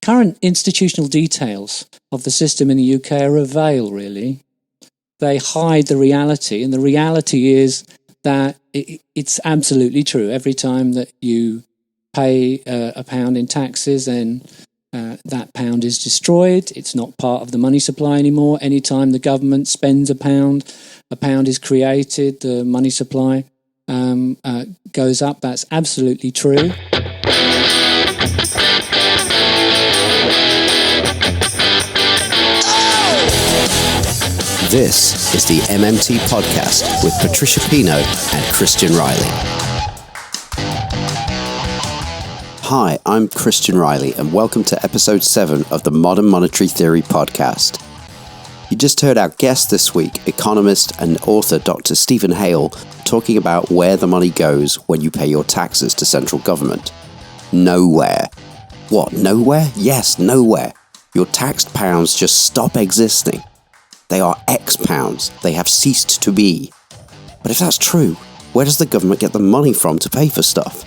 current institutional details of the system in the UK are a veil, really. They hide the reality, and the reality is that it's absolutely true. Every time that you pay a pound in taxes, then that pound is destroyed. It's not part of the money supply anymore. Anytime the government spends a pound is created, the money supply goes up. That's absolutely true. This is the MMT Podcast with Patricia and Christian Riley. Hi, I'm Christian Riley, and welcome to episode 7 of the Modern Monetary Theory Podcast. You just heard our guest this week, economist and author Dr. Stephen Hale, talking about where the money goes when you pay your taxes to central government. Nowhere. What, nowhere? Yes, nowhere. Your taxed pounds just stop existing. They are X pounds. They have ceased to be. But if that's true, where does the government get the money from to pay for stuff?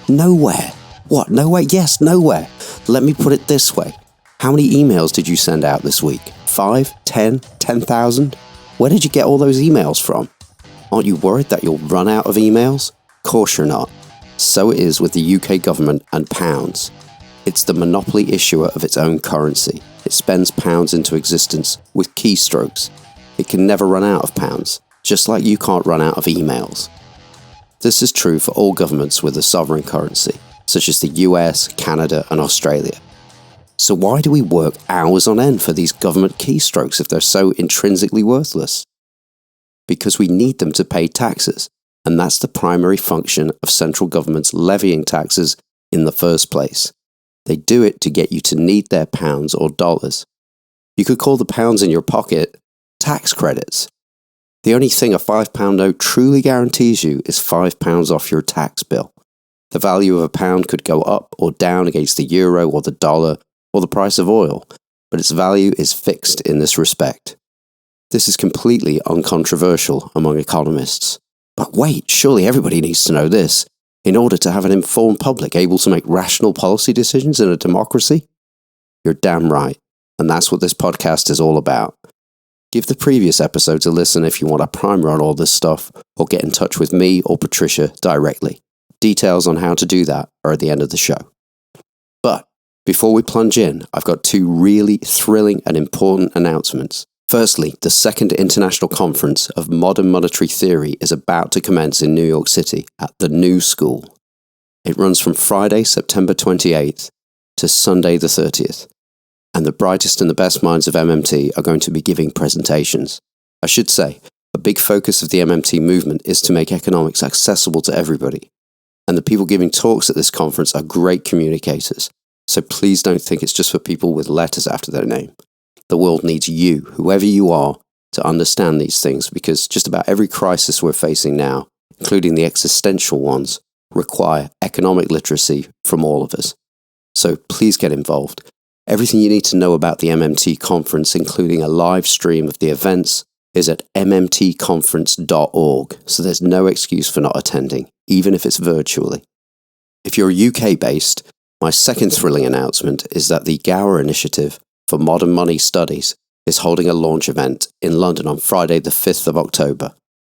Nowhere. What, nowhere? Yes, nowhere. Let me put it this way. How many emails did you send out this week? 5, 10, 10,000? Where did you get all those emails from? Aren't you worried that you'll run out of emails? Of course you're not. So it is with the UK government and pounds. It's the monopoly issuer of its own currency. It spends pounds into existence with keystrokes. It can never run out of pounds, just like you can't run out of emails. This is true for all governments with a sovereign currency, such as the US, Canada, and Australia. So why do we work hours on end for these government keystrokes if they're so intrinsically worthless? Because we need them to pay taxes, and that's the primary function of central governments levying taxes in the first place. They do it to get you to need their pounds or dollars. You could call the pounds in your pocket tax credits. The only thing a £5 note truly guarantees you is £5 off your tax bill. The value of a pound could go up or down against the euro or the dollar or the price of oil, but its value is fixed in this respect. This is completely uncontroversial among economists. But wait, surely everybody needs to know this. In order to have an informed public able to make rational policy decisions in a democracy? You're damn right, and that's what this podcast is all about. Give the previous episodes a listen if you want a primer on all this stuff, or get in touch with me or Patricia directly. Details on how to do that are at the end of the show. But before we plunge in, I've got 2 really thrilling and important announcements. Firstly, the second international conference of modern monetary theory is about to commence in New York City at the New School. It runs from Friday, September 28th to Sunday the 30th, and the brightest and the best minds of MMT are going to be giving presentations. I should say, a big focus of the MMT movement is to make economics accessible to everybody, and the people giving talks at this conference are great communicators, so please don't think it's just for people with letters after their name. The world needs you, whoever you are, to understand these things, because just about every crisis we're facing now, including the existential ones, require economic literacy from all of us. So please get involved. Everything you need to know about the MMT conference, including a live stream of the events, is at mmtconference.org, so there's no excuse for not attending, even if it's virtually. If you're UK-based, my second thrilling announcement is that the Gower Initiative for Modern Money Studies is holding a launch event in London on Friday the 5th of October.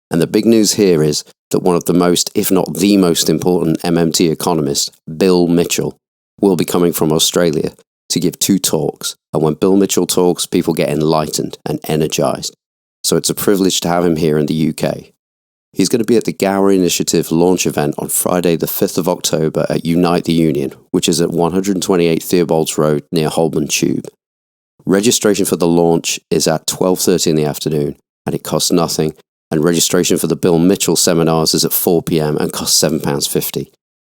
And the big news here is that one of the most, if not the most important MMT economist, Bill Mitchell, will be coming from Australia to give 2 talks. And when Bill Mitchell talks, people get enlightened and energized. So it's a privilege to have him here in the UK. He's going to be at the Gower Initiative launch event on Friday the 5th of October at Unite the Union, which is at 128 Theobald's Road near Holborn Tube. Registration for the launch is at 12:30 in the afternoon, and it costs nothing, and registration for the Bill Mitchell seminars is at 4 p.m. and costs £7.50.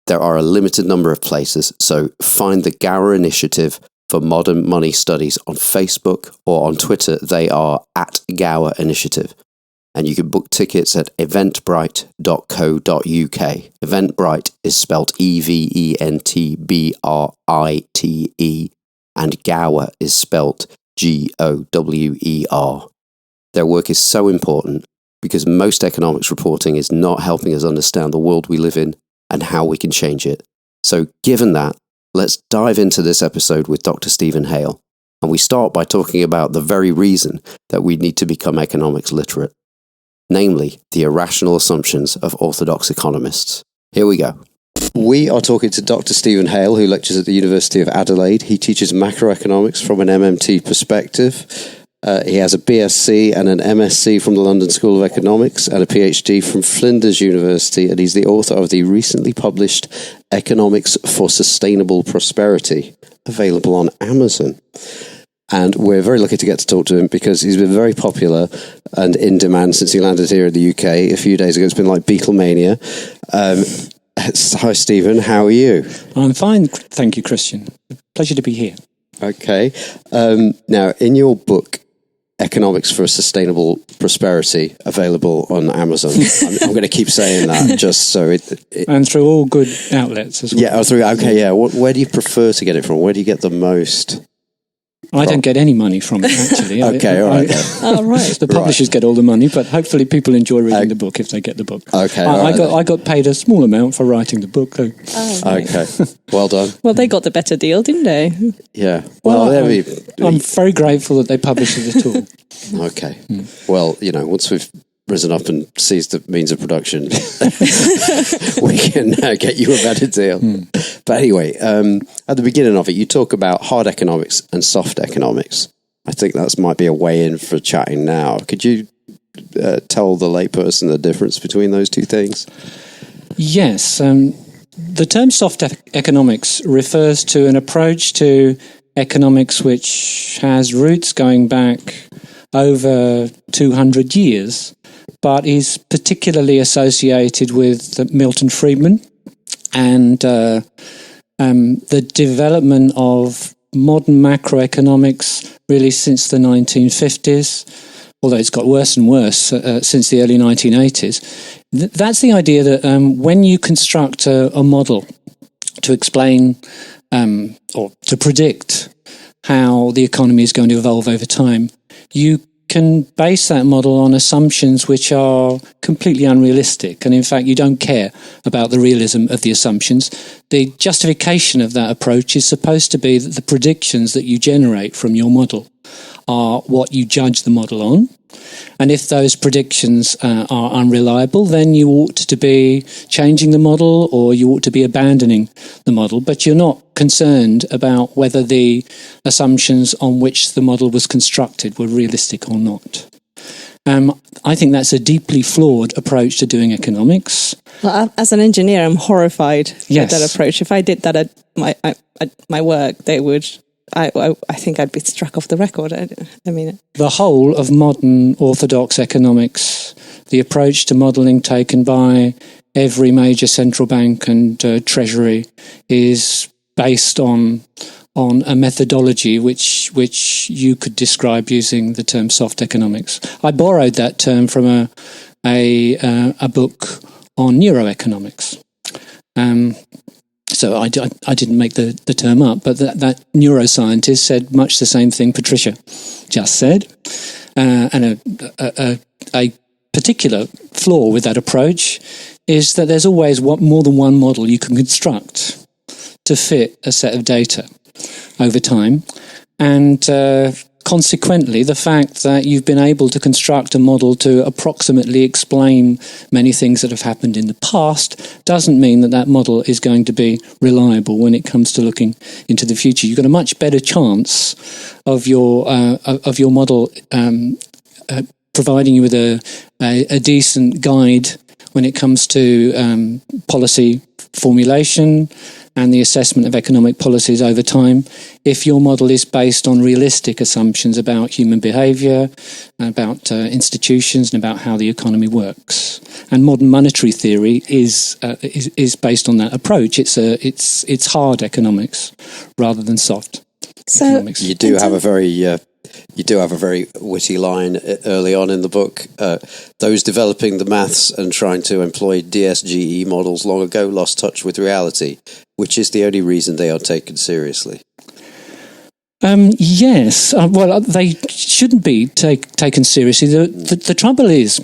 There are a limited number of places, so find the Gower Initiative for Modern Money Studies on Facebook, or on Twitter they are at Gower Initiative. And you can book tickets at eventbrite.co.uk. Eventbrite is spelled EVENTBRITE, and Gower is spelt GOWER. Their work is so important because most economics reporting is not helping us understand the world we live in and how we can change it. So given that, let's dive into this episode with Dr. Stephen Hale. And we start by talking about the very reason that we need to become economics literate, namely the irrational assumptions of orthodox economists. Here we go. We are talking to Dr. Stephen Hale, who lectures at the University of Adelaide. He teaches macroeconomics from an MMT perspective. He has a BSc and an MSc from the London School of Economics and a PhD from Flinders University, and he's the author of the recently published Economics for Sustainable Prosperity, available on Amazon. And we're very lucky to get to talk to him because he's been very popular and in demand since he landed here in the UK a few days ago. It's been like Beatlemania. Hi, Stephen. How are you? I'm fine, thank you, Christian. Pleasure to be here. Okay. Now, in your book, Economics for Sustainable Prosperity, available on Amazon. I'm going to keep saying that just so it and through all good outlets as well. Yeah, okay, yeah. Where do you prefer to get it from? Where do you get the most? I don't get any money from it, actually. Okay, all right. Right. The publishers get all the money, but hopefully people enjoy reading the book if they get the book. Okay, I got paid a small amount for writing the book, though. Oh, right. Okay, well done. Well, they got the better deal, didn't they? Yeah. Well, I'm very grateful that they published it at all. Okay. Well, once we've risen up and seized the means of production, we can get you a better deal. But anyway, at the beginning of it, you talk about hard economics and soft economics. I think that might be a way in for chatting now. Could you tell the layperson the difference between those two things? Yes. The term soft economics refers to an approach to economics which has roots going back over 200 years, but is particularly associated with Milton Friedman and the development of modern macroeconomics really since the 1950s, although it's got worse and worse since the early 1980s. That's the idea that when you construct a model to explain or to predict how the economy is going to evolve over time, you can base that model on assumptions which are completely unrealistic. And in fact, you don't care about the realism of the assumptions. The justification of that approach is supposed to be that the predictions that you generate from your model are what you judge the model on. And if those predictions are unreliable, then you ought to be changing the model or you ought to be abandoning the model. But you're not concerned about whether the assumptions on which the model was constructed were realistic or not. I think that's a deeply flawed approach to doing economics. Well, as an engineer, I'm horrified Yes. at that approach. If I did that at my work, they would... I think I'd be struck off the record. I mean, the whole of modern orthodox economics, the approach to modelling taken by every major central bank and treasury, is based on a methodology which you could describe using the term soft economics. I borrowed that term from a book on neuroeconomics. So I didn't make the term up, but that neuroscientist said much the same thing Patricia just said. And a particular flaw with that approach is that there's always more than one model you can construct to fit a set of data over time. And consequently, the fact that you've been able to construct a model to approximately explain many things that have happened in the past doesn't mean that that model is going to be reliable when it comes to looking into the future. You've got a much better chance of your model providing you with a decent guide when it comes to policy formulation and the assessment of economic policies over time, if your model is based on realistic assumptions about human behaviour, about institutions, and about how the economy works. And modern monetary theory is based on that approach. It's hard economics rather than soft economics. You do have a very witty line early on in the book. Those developing the maths and trying to employ DSGE models long ago lost touch with reality, which is the only reason they are taken seriously. Yes. Well, they shouldn't be taken seriously. The trouble is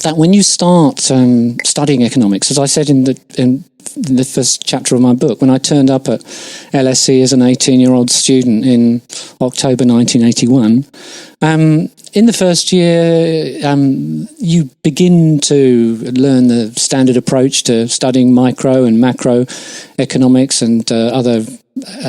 that when you start studying economics, as I said in the first chapter of my book. When I turned up at LSE as an 18-year-old student in October 1981, in the first year, you begin to learn the standard approach to studying micro and macro economics and other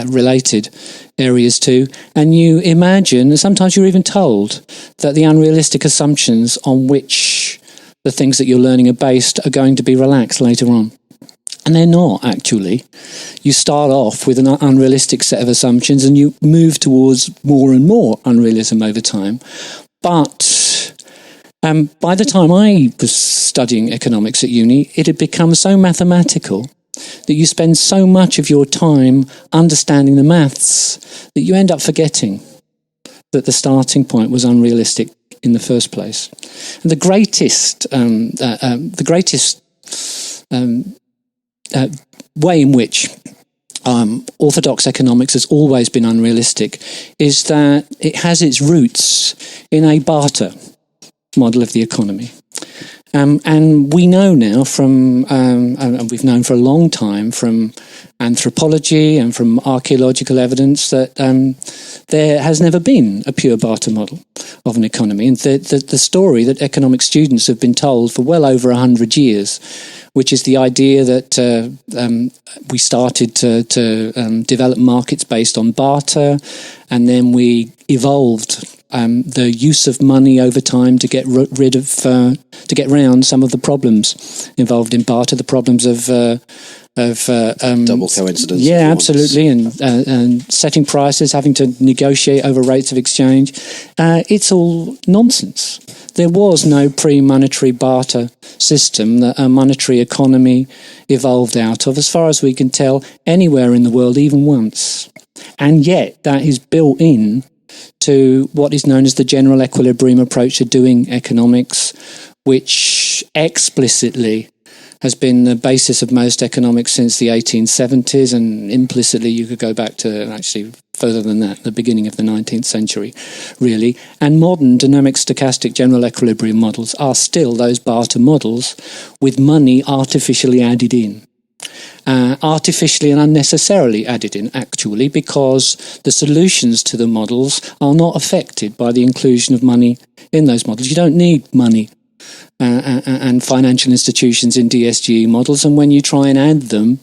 related areas too. And you imagine, and sometimes you're even told, that the unrealistic assumptions on which the things that you're learning are based are going to be relaxed later on. And they're not, actually. You start off with an unrealistic set of assumptions and you move towards more and more unrealism over time. But by the time I was studying economics at uni, it had become so mathematical that you spend so much of your time understanding the maths that you end up forgetting that the starting point was unrealistic in the first place. And the greatest way in which orthodox economics has always been unrealistic is that it has its roots in a barter model of the economy. And we know now from, and we've known for a long time from anthropology and from archaeological evidence that there has never been a pure barter model of an economy. And the story that economic students have been told for well over 100 years, which is the idea that we started to develop markets based on barter, and then we evolved the use of money over time to get round some of the problems involved in barter, the problems of double coincidence. Yeah, absolutely, and setting prices, having to negotiate over rates of exchange. It's all nonsense. There was no pre-monetary barter system that a monetary economy evolved out of, as far as we can tell, anywhere in the world, even once. And yet, that is built in to what is known as the general equilibrium approach to doing economics, which explicitly has been the basis of most economics since the 1870s, and implicitly you could go back to actually further than that, the beginning of the 19th century, really. And modern dynamic stochastic general equilibrium models are still those barter models with money artificially added in. Artificially and unnecessarily added in, actually, because the solutions to the models are not affected by the inclusion of money in those models. You don't need money and financial institutions in DSGE models, and when you try and add them,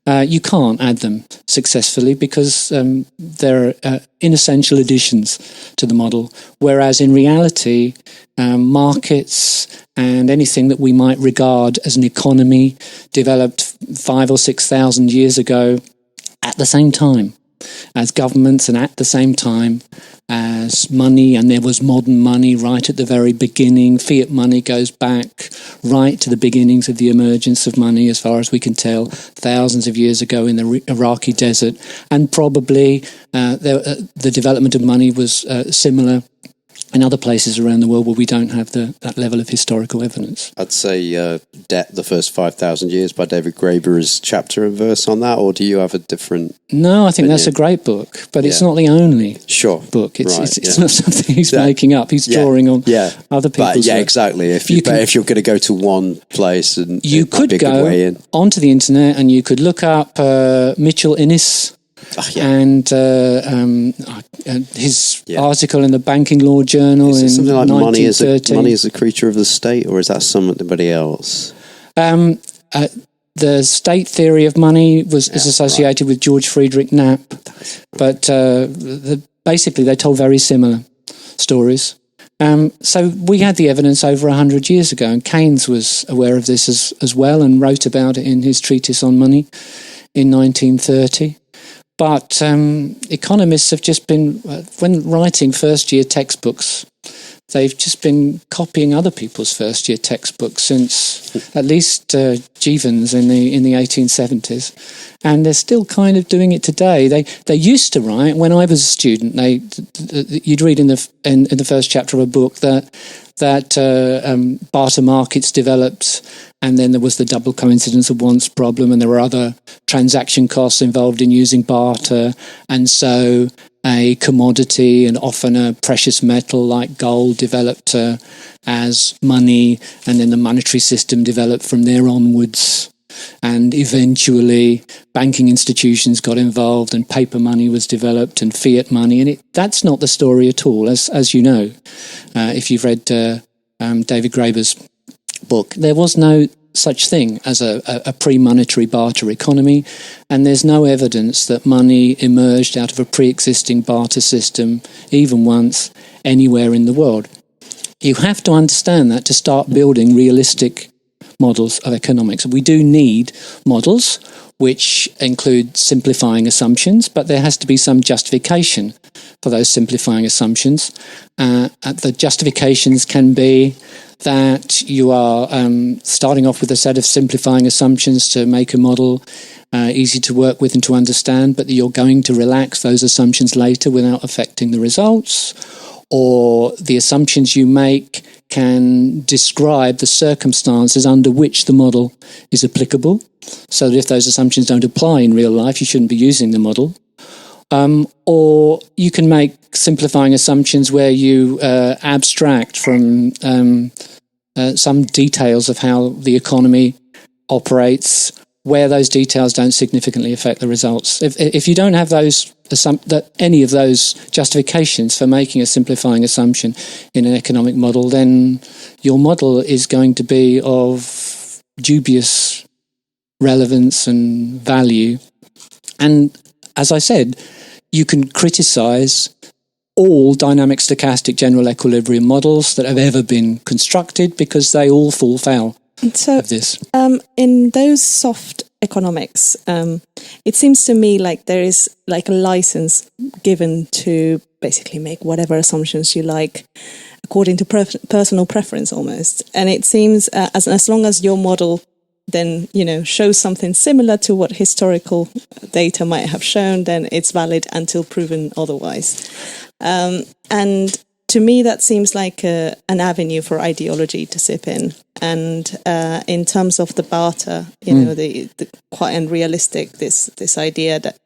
you can't add them successfully because they're inessential additions to the model, whereas in reality, markets and anything that we might regard as an economy developed 5,000 or 6,000 years ago at the same time as governments and at the same time as money, and there was modern money right at the very beginning. Fiat money goes back right to the beginnings of the emergence of money, as far as we can tell, thousands of years ago in the Iraqi desert, and probably the development of money was similar in other places around the world where we don't have that level of historical evidence. I'd say Debt, the First 5,000 Years by David Graeber is chapter and verse on that, or do you have a different... No, I think that's a great book, but it's not the only book. It's not something he's making up. He's drawing on other people's work. Exactly. If you're going to go to one place, and you could go onto the internet and you could look up Mitchell Innes, and his article in the Banking Law Journal in something like 1913. Money is a creature of the state, or is that somebody else? The state theory of money is associated with George Friedrich Knapp, but basically they told very similar stories. So we had the evidence over 100 years ago, and Keynes was aware of this as well and wrote about it in his treatise on money in 1930. But economists have just been, when writing first-year textbooks, they've just been copying other people's first-year textbooks since at least Jevons in the 1870s, and they're still kind of doing it today. They used to write, when I was a student, you'd read in the first chapter of a book that barter markets developed, and then there was the double coincidence of wants problem, and there were other transaction costs involved in using barter, and so a commodity and often a precious metal like gold developed as money, and then the monetary system developed from there onwards. and eventually banking institutions got involved and paper money was developed and fiat money. And that's not the story at all, as you know, if you've read David Graeber's book. There was no such thing as a pre-monetary barter economy, and there's no evidence that money emerged out of a pre-existing barter system even once anywhere in the world. You have to understand that to start building realistic models of economics. We do need models which include simplifying assumptions, but there has to be some justification for those simplifying assumptions. The justifications can be that you are starting off with a set of simplifying assumptions to make a model easy to work with and to understand, but that you're going to relax those assumptions later without affecting the results, or the assumptions you make can describe the circumstances under which the model is applicable, so that if those assumptions don't apply in real life, you shouldn't be using the model. Or you can make simplifying assumptions where you abstract from some details of how the economy operates, where those details don't significantly affect the results. If you don't have any of those justifications for making a simplifying assumption in an economic model, then your model is going to be of dubious relevance and value. And as I said, you can criticize all dynamic stochastic general equilibrium models that have ever been constructed because they all fall foul of this. In those soft economics, it seems to me like there is like a license given to basically make whatever assumptions you like according to personal preference almost. And it seems as long as your model then, shows something similar to what historical data might have shown, then it's valid until proven otherwise. And to me, that seems like an avenue for ideology to sip in. And in terms of the barter, the quite unrealistic, this idea that,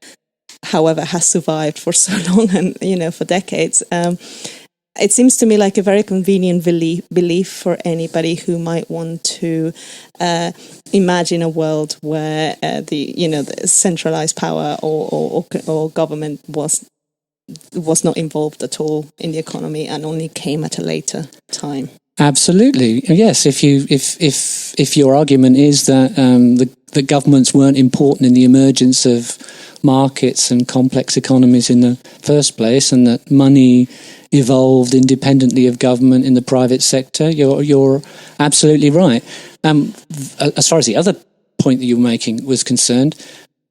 however, has survived for so long and, for decades, it seems to me like a very convenient belief for anybody who might want to imagine a world where the centralized power or government was not involved at all in the economy and only came at a later time. Absolutely, yes. If your argument is that the governments weren't important in the emergence of markets and complex economies in the first place, and that money evolved independently of government in the private sector, you're absolutely right. As far as the other point that you were making was concerned,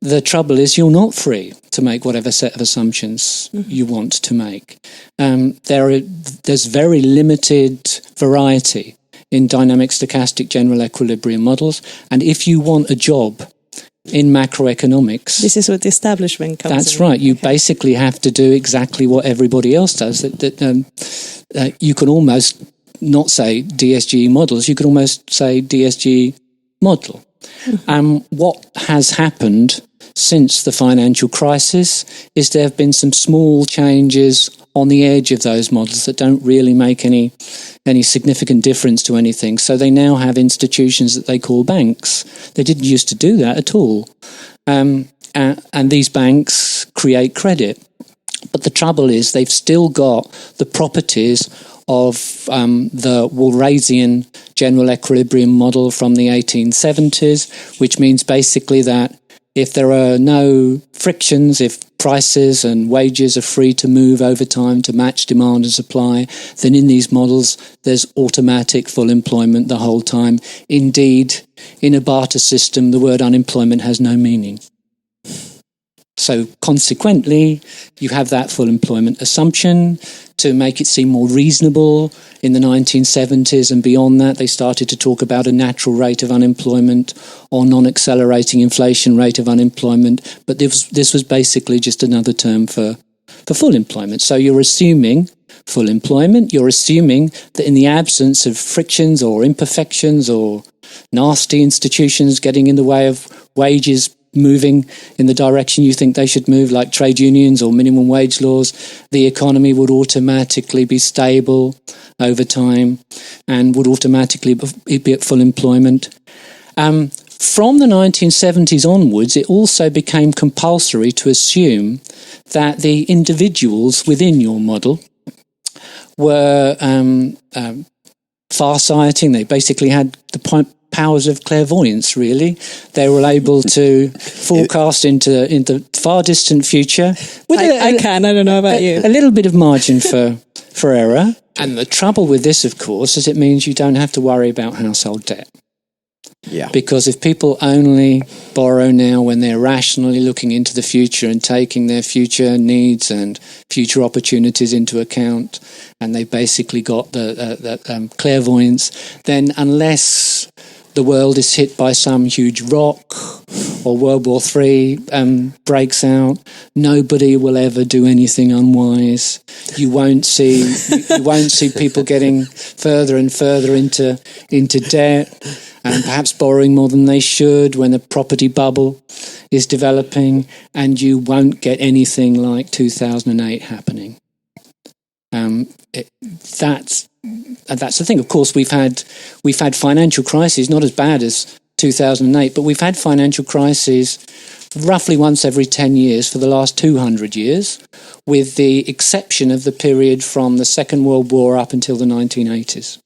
the trouble is you're not free to make whatever set of assumptions you want to make. There's very limited variety in dynamic stochastic general equilibrium models, and if you want a job in macroeconomics, this is what the establishment comes That's in. right. You basically have to do exactly what everybody else does. You can almost not say DSGE models. You could almost say DSGE model. What has happened since the financial crisis is there have been some small changes on the edge of those models that don't really make any significant difference to anything. So they now have institutions that they call banks. They didn't used to do that at all. And these banks create credit. But the trouble is they've still got the properties of the Walrasian general equilibrium model from the 1870s, which means basically that if there are no frictions, if prices and wages are free to move over time to match demand and supply, then in these models there's automatic full employment the whole time. Indeed, in a barter system, the word unemployment has no meaning. So consequently, you have that full employment assumption to make it seem more reasonable. In the 1970s and beyond that, they started to talk about a natural rate of unemployment or non-accelerating inflation rate of unemployment. But this was basically just another term for full employment. So you're assuming full employment. You're assuming that in the absence of frictions or imperfections or nasty institutions getting in the way of wages moving in the direction you think they should move, like trade unions or minimum wage laws, the economy would automatically be stable over time and would automatically be at full employment. from the 1970s onwards, it also became compulsory to assume that the individuals within your model were far-sighting. They basically had the powers of clairvoyance, really. They were able to forecast into far distant future. I don't know about you. A little bit of margin for error. And the trouble with this, of course, is it means you don't have to worry about household debt. Yeah. Because if people only borrow now when they're rationally looking into the future and taking their future needs and future opportunities into account, and they basically got the clairvoyance, then unless the world is hit by some huge rock or World War III breaks out, nobody will ever do anything unwise. You won't see people getting further and further into debt and perhaps borrowing more than they should when a property bubble is developing, and you won't get anything like 2008 happening. That's the thing. Of course, we've had financial crises, not as bad as 2008, but we've had financial crises roughly once every 10 years for the last 200 years, with the exception of the period from the Second World War up until the 1980s.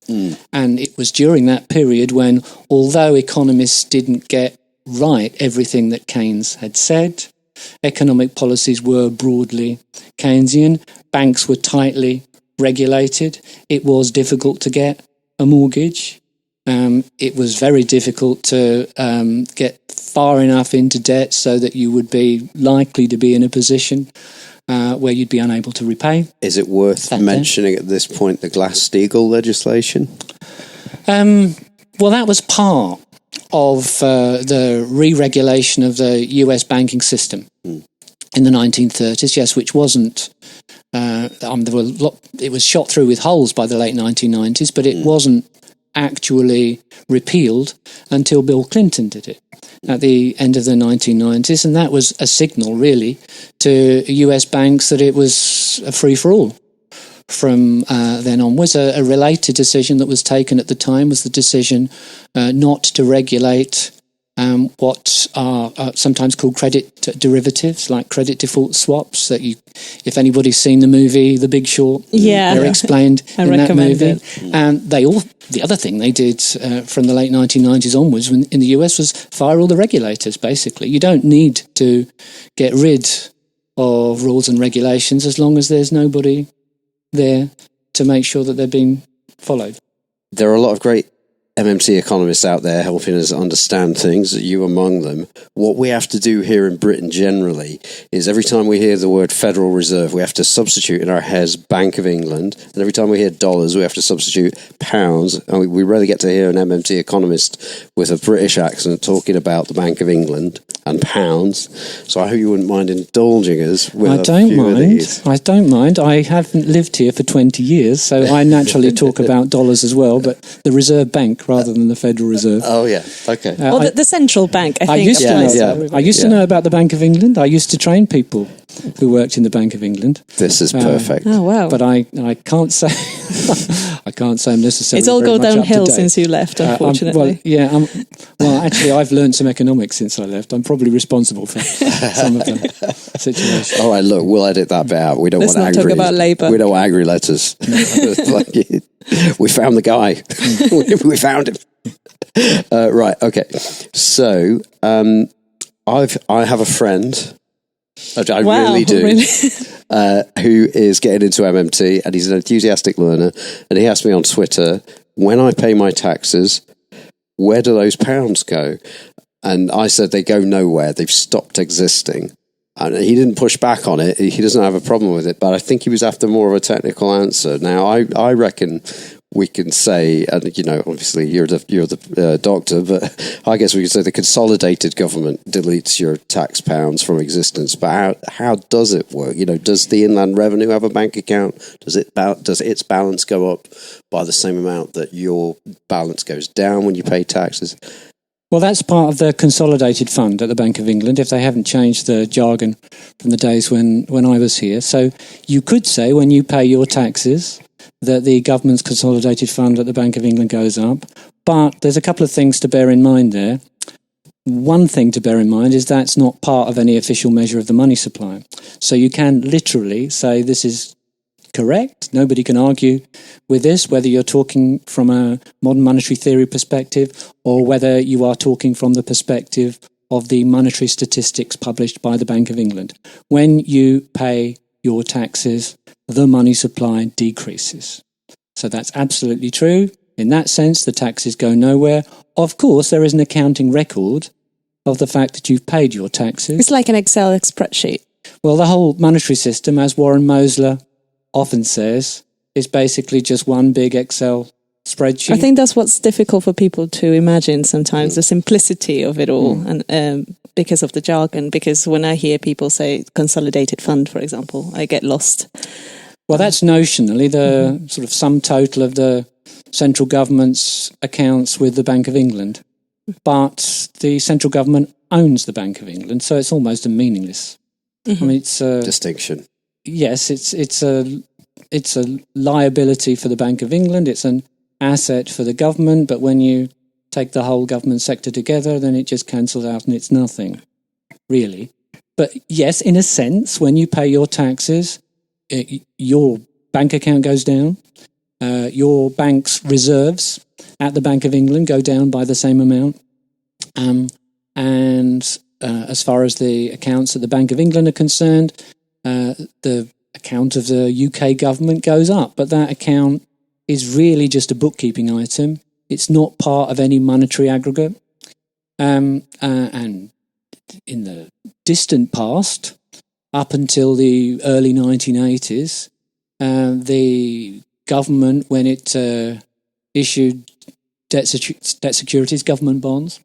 And it was during that period when, although economists didn't get right everything that Keynes had said, economic policies were broadly Keynesian, banks were tightly regulated, it was difficult to get a mortgage, it was very difficult to get far enough into debt so that you would be likely to be in a position where you'd be unable to repay. Is it worth mentioning at this point the Glass-Steagall legislation? Well, that was part of the re-regulation of the US banking system in the 1930s, yes, which wasn't... it was shot through with holes by the late 1990s, but it wasn't actually repealed until Bill Clinton did it at the end of the 1990s, and that was a signal, really, to US banks that it was a free-for-all. From then onwards, a related decision that was taken at the time was the decision not to regulate what are sometimes called credit derivatives, like credit default swaps. That if anybody's seen the movie The Big Short, they're explained in that movie. And the other thing they did from the late 1990s onwards in the US was fire all the regulators, basically. You don't need to get rid of rules and regulations as long as there's nobody there to make sure that they're being followed. There are a lot of great MMT economists out there helping us understand things, you among them. What we have to do here in Britain generally is every time we hear the word Federal Reserve, we have to substitute in our heads Bank of England. And every time we hear dollars, we have to substitute pounds. And we rarely get to hear an MMT economist with a British accent talking about the Bank of England and pounds. So I hope you wouldn't mind indulging us with a few of these. I don't mind. I haven't lived here for 20 years, so I naturally talk about dollars as well, but the Reserve Bank rather than the Federal Reserve. Oh, yeah. Okay. The central bank, I think. I used to know about the Bank of England. I used to train people who worked in the Bank of England. This is perfect. Oh, wow. But I can't say I can't say I'm necessarily. It's all gone downhill since you left, unfortunately. Actually, I've learned some economics since I left. I'm probably responsible for some of the situations. All right, look, we'll edit that bit out. We don't Let's want not talk about Labour. We don't want angry letters. We found the guy. We found him. Right. Okay. So, I have a friend. I really do. Really? Who is getting into MMT, and he's an enthusiastic learner. And he asked me on Twitter, when I pay my taxes, where do those pounds go? And I said they go nowhere. They've stopped existing. And he didn't push back on it. He doesn't have a problem with it. But I think he was after more of a technical answer. Now, I reckon we can say, and obviously you're the doctor, but I guess we could say the consolidated government deletes your tax pounds from existence. But how does it work? Does the Inland Revenue have a bank account? Does its balance go up by the same amount that your balance goes down when you pay taxes? Well, that's part of the consolidated fund at the Bank of England, if they haven't changed the jargon from the days when I was here. So you could say when you pay your taxes that the government's consolidated fund at the Bank of England goes up. But there's a couple of things to bear in mind there. one thing to bear in mind is that's not part of any official measure of the money supply. So you can literally say this is correct. Nobody can argue with this, whether you're talking from a modern monetary theory perspective or whether you are talking from the perspective of the monetary statistics published by the Bank of England. When you pay your taxes, the money supply decreases. So that's absolutely true. In that sense, the taxes go nowhere. Of course, there is an accounting record of the fact that you've paid your taxes. It's like an Excel spreadsheet. Well, the whole monetary system, as Warren Mosler often says, is basically just one big Excel spreadsheet. I think that's what's difficult for people to imagine sometimes, the simplicity of it all, and because of the jargon. Because when I hear people say consolidated fund, for example, I get lost. Well, that's notionally the sort of sum total of the central government's accounts with the Bank of England. But the central government owns the Bank of England, so it's almost a meaningless. I mean, it's a distinction. Yes, it's a liability for the Bank of England. It's an asset for the government. But when you take the whole government sector together, then it just cancels out and it's nothing, really. But yes, in a sense, when you pay your taxes, your bank account goes down. Your bank's reserves at the Bank of England go down by the same amount. As far as the accounts at the Bank of England are concerned, the account of the UK government goes up. But that account is really just a bookkeeping item. It's not part of any monetary aggregate. And in the distant past, up until the early 1980s, the government, when it issued debt securities, government bonds,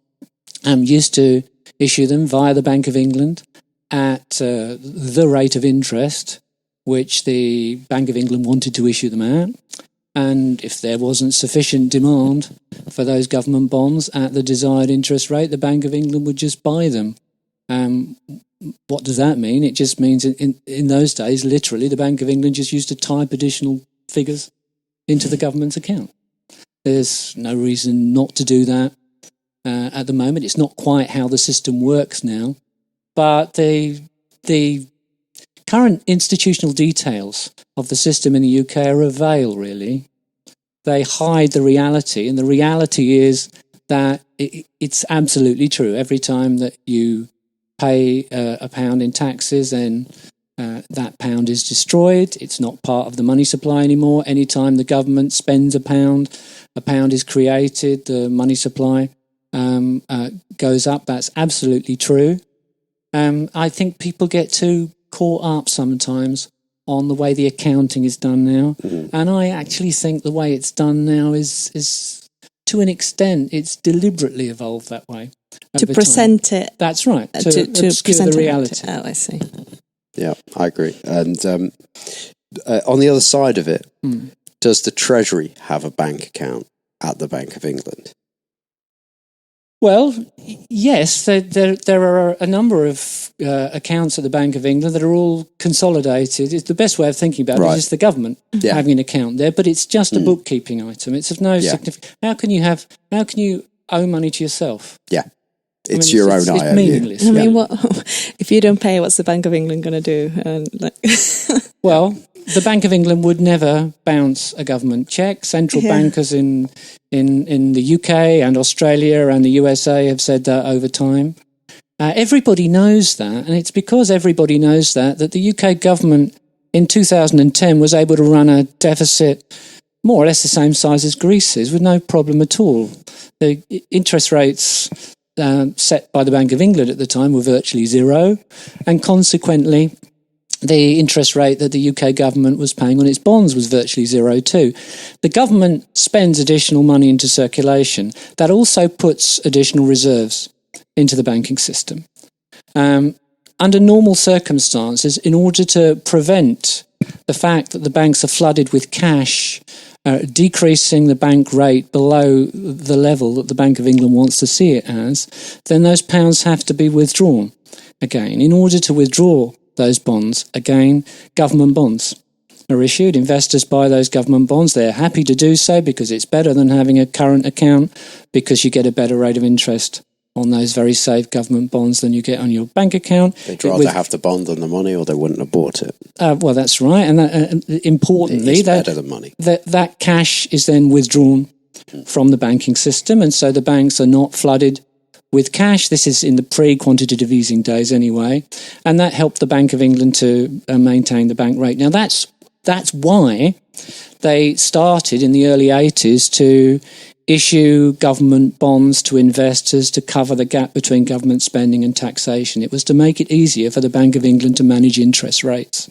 used to issue them via the Bank of England at the rate of interest which the Bank of England wanted to issue them at. And if there wasn't sufficient demand for those government bonds at the desired interest rate, the Bank of England would just buy them. What does that mean? It just means in those days, literally, the Bank of England just used to type additional figures into the government's account. There's no reason not to do that at the moment. It's not quite how the system works now. But the current institutional details of the system in the UK are a veil, really. They hide the reality, and the reality is that it's absolutely true. Every time that you pay a pound in taxes, then that pound is destroyed. It's not part of the money supply anymore. Anytime the government spends a pound is created, the money supply goes up. That's absolutely true. I think people get too caught up sometimes on the way the accounting is done now. Mm-hmm. And I actually think the way it's done now is to an extent, it's deliberately evolved that way. To present it. That's right. To obscure present the reality. Oh, I see. Yeah, I agree. And on the other side of it, does the Treasury have a bank account at the Bank of England? Well, yes, there are a number of accounts at the Bank of England that are all consolidated. It's the best way of thinking about it is just the government having an account there, but it's just a bookkeeping item. It's of no significance. How can you owe money to yourself? Yeah. It's your own IOU. It's meaningless. I mean, what if you don't pay? What's the Bank of England going to do? Well, the Bank of England would never bounce a government cheque. Central bankers in the UK and Australia and the USA have said that over time. Everybody knows that, and it's because everybody knows that the UK government in 2010 was able to run a deficit more or less the same size as Greece's with no problem at all. The interest rates set by the Bank of England at the time were virtually zero, and consequently the interest rate that the UK government was paying on its bonds was virtually zero too. The government spends additional money into circulation. That also puts additional reserves into the banking system. Under normal circumstances, in order to prevent the fact that the banks are flooded with cash, decreasing the bank rate below the level that the Bank of England wants to see it as, then those pounds have to be withdrawn. Again, in order to withdraw those bonds, again, government bonds are issued. Investors buy those government bonds. They're happy to do so because it's better than having a current account, because you get a better rate of interest on those very safe government bonds than you get on your bank account. They'd rather have the bond than the money, or they wouldn't have bought it. Well, that's right. And importantly, it's better than money. That cash is then withdrawn from the banking system, and so the banks are not flooded with cash. This is in the pre-quantitative easing days anyway, and that helped the Bank of England to maintain the bank rate. Now, that's why they started in the early 80s to issue government bonds to investors to cover the gap between government spending and taxation. It was to make it easier for the Bank of England to manage interest rates.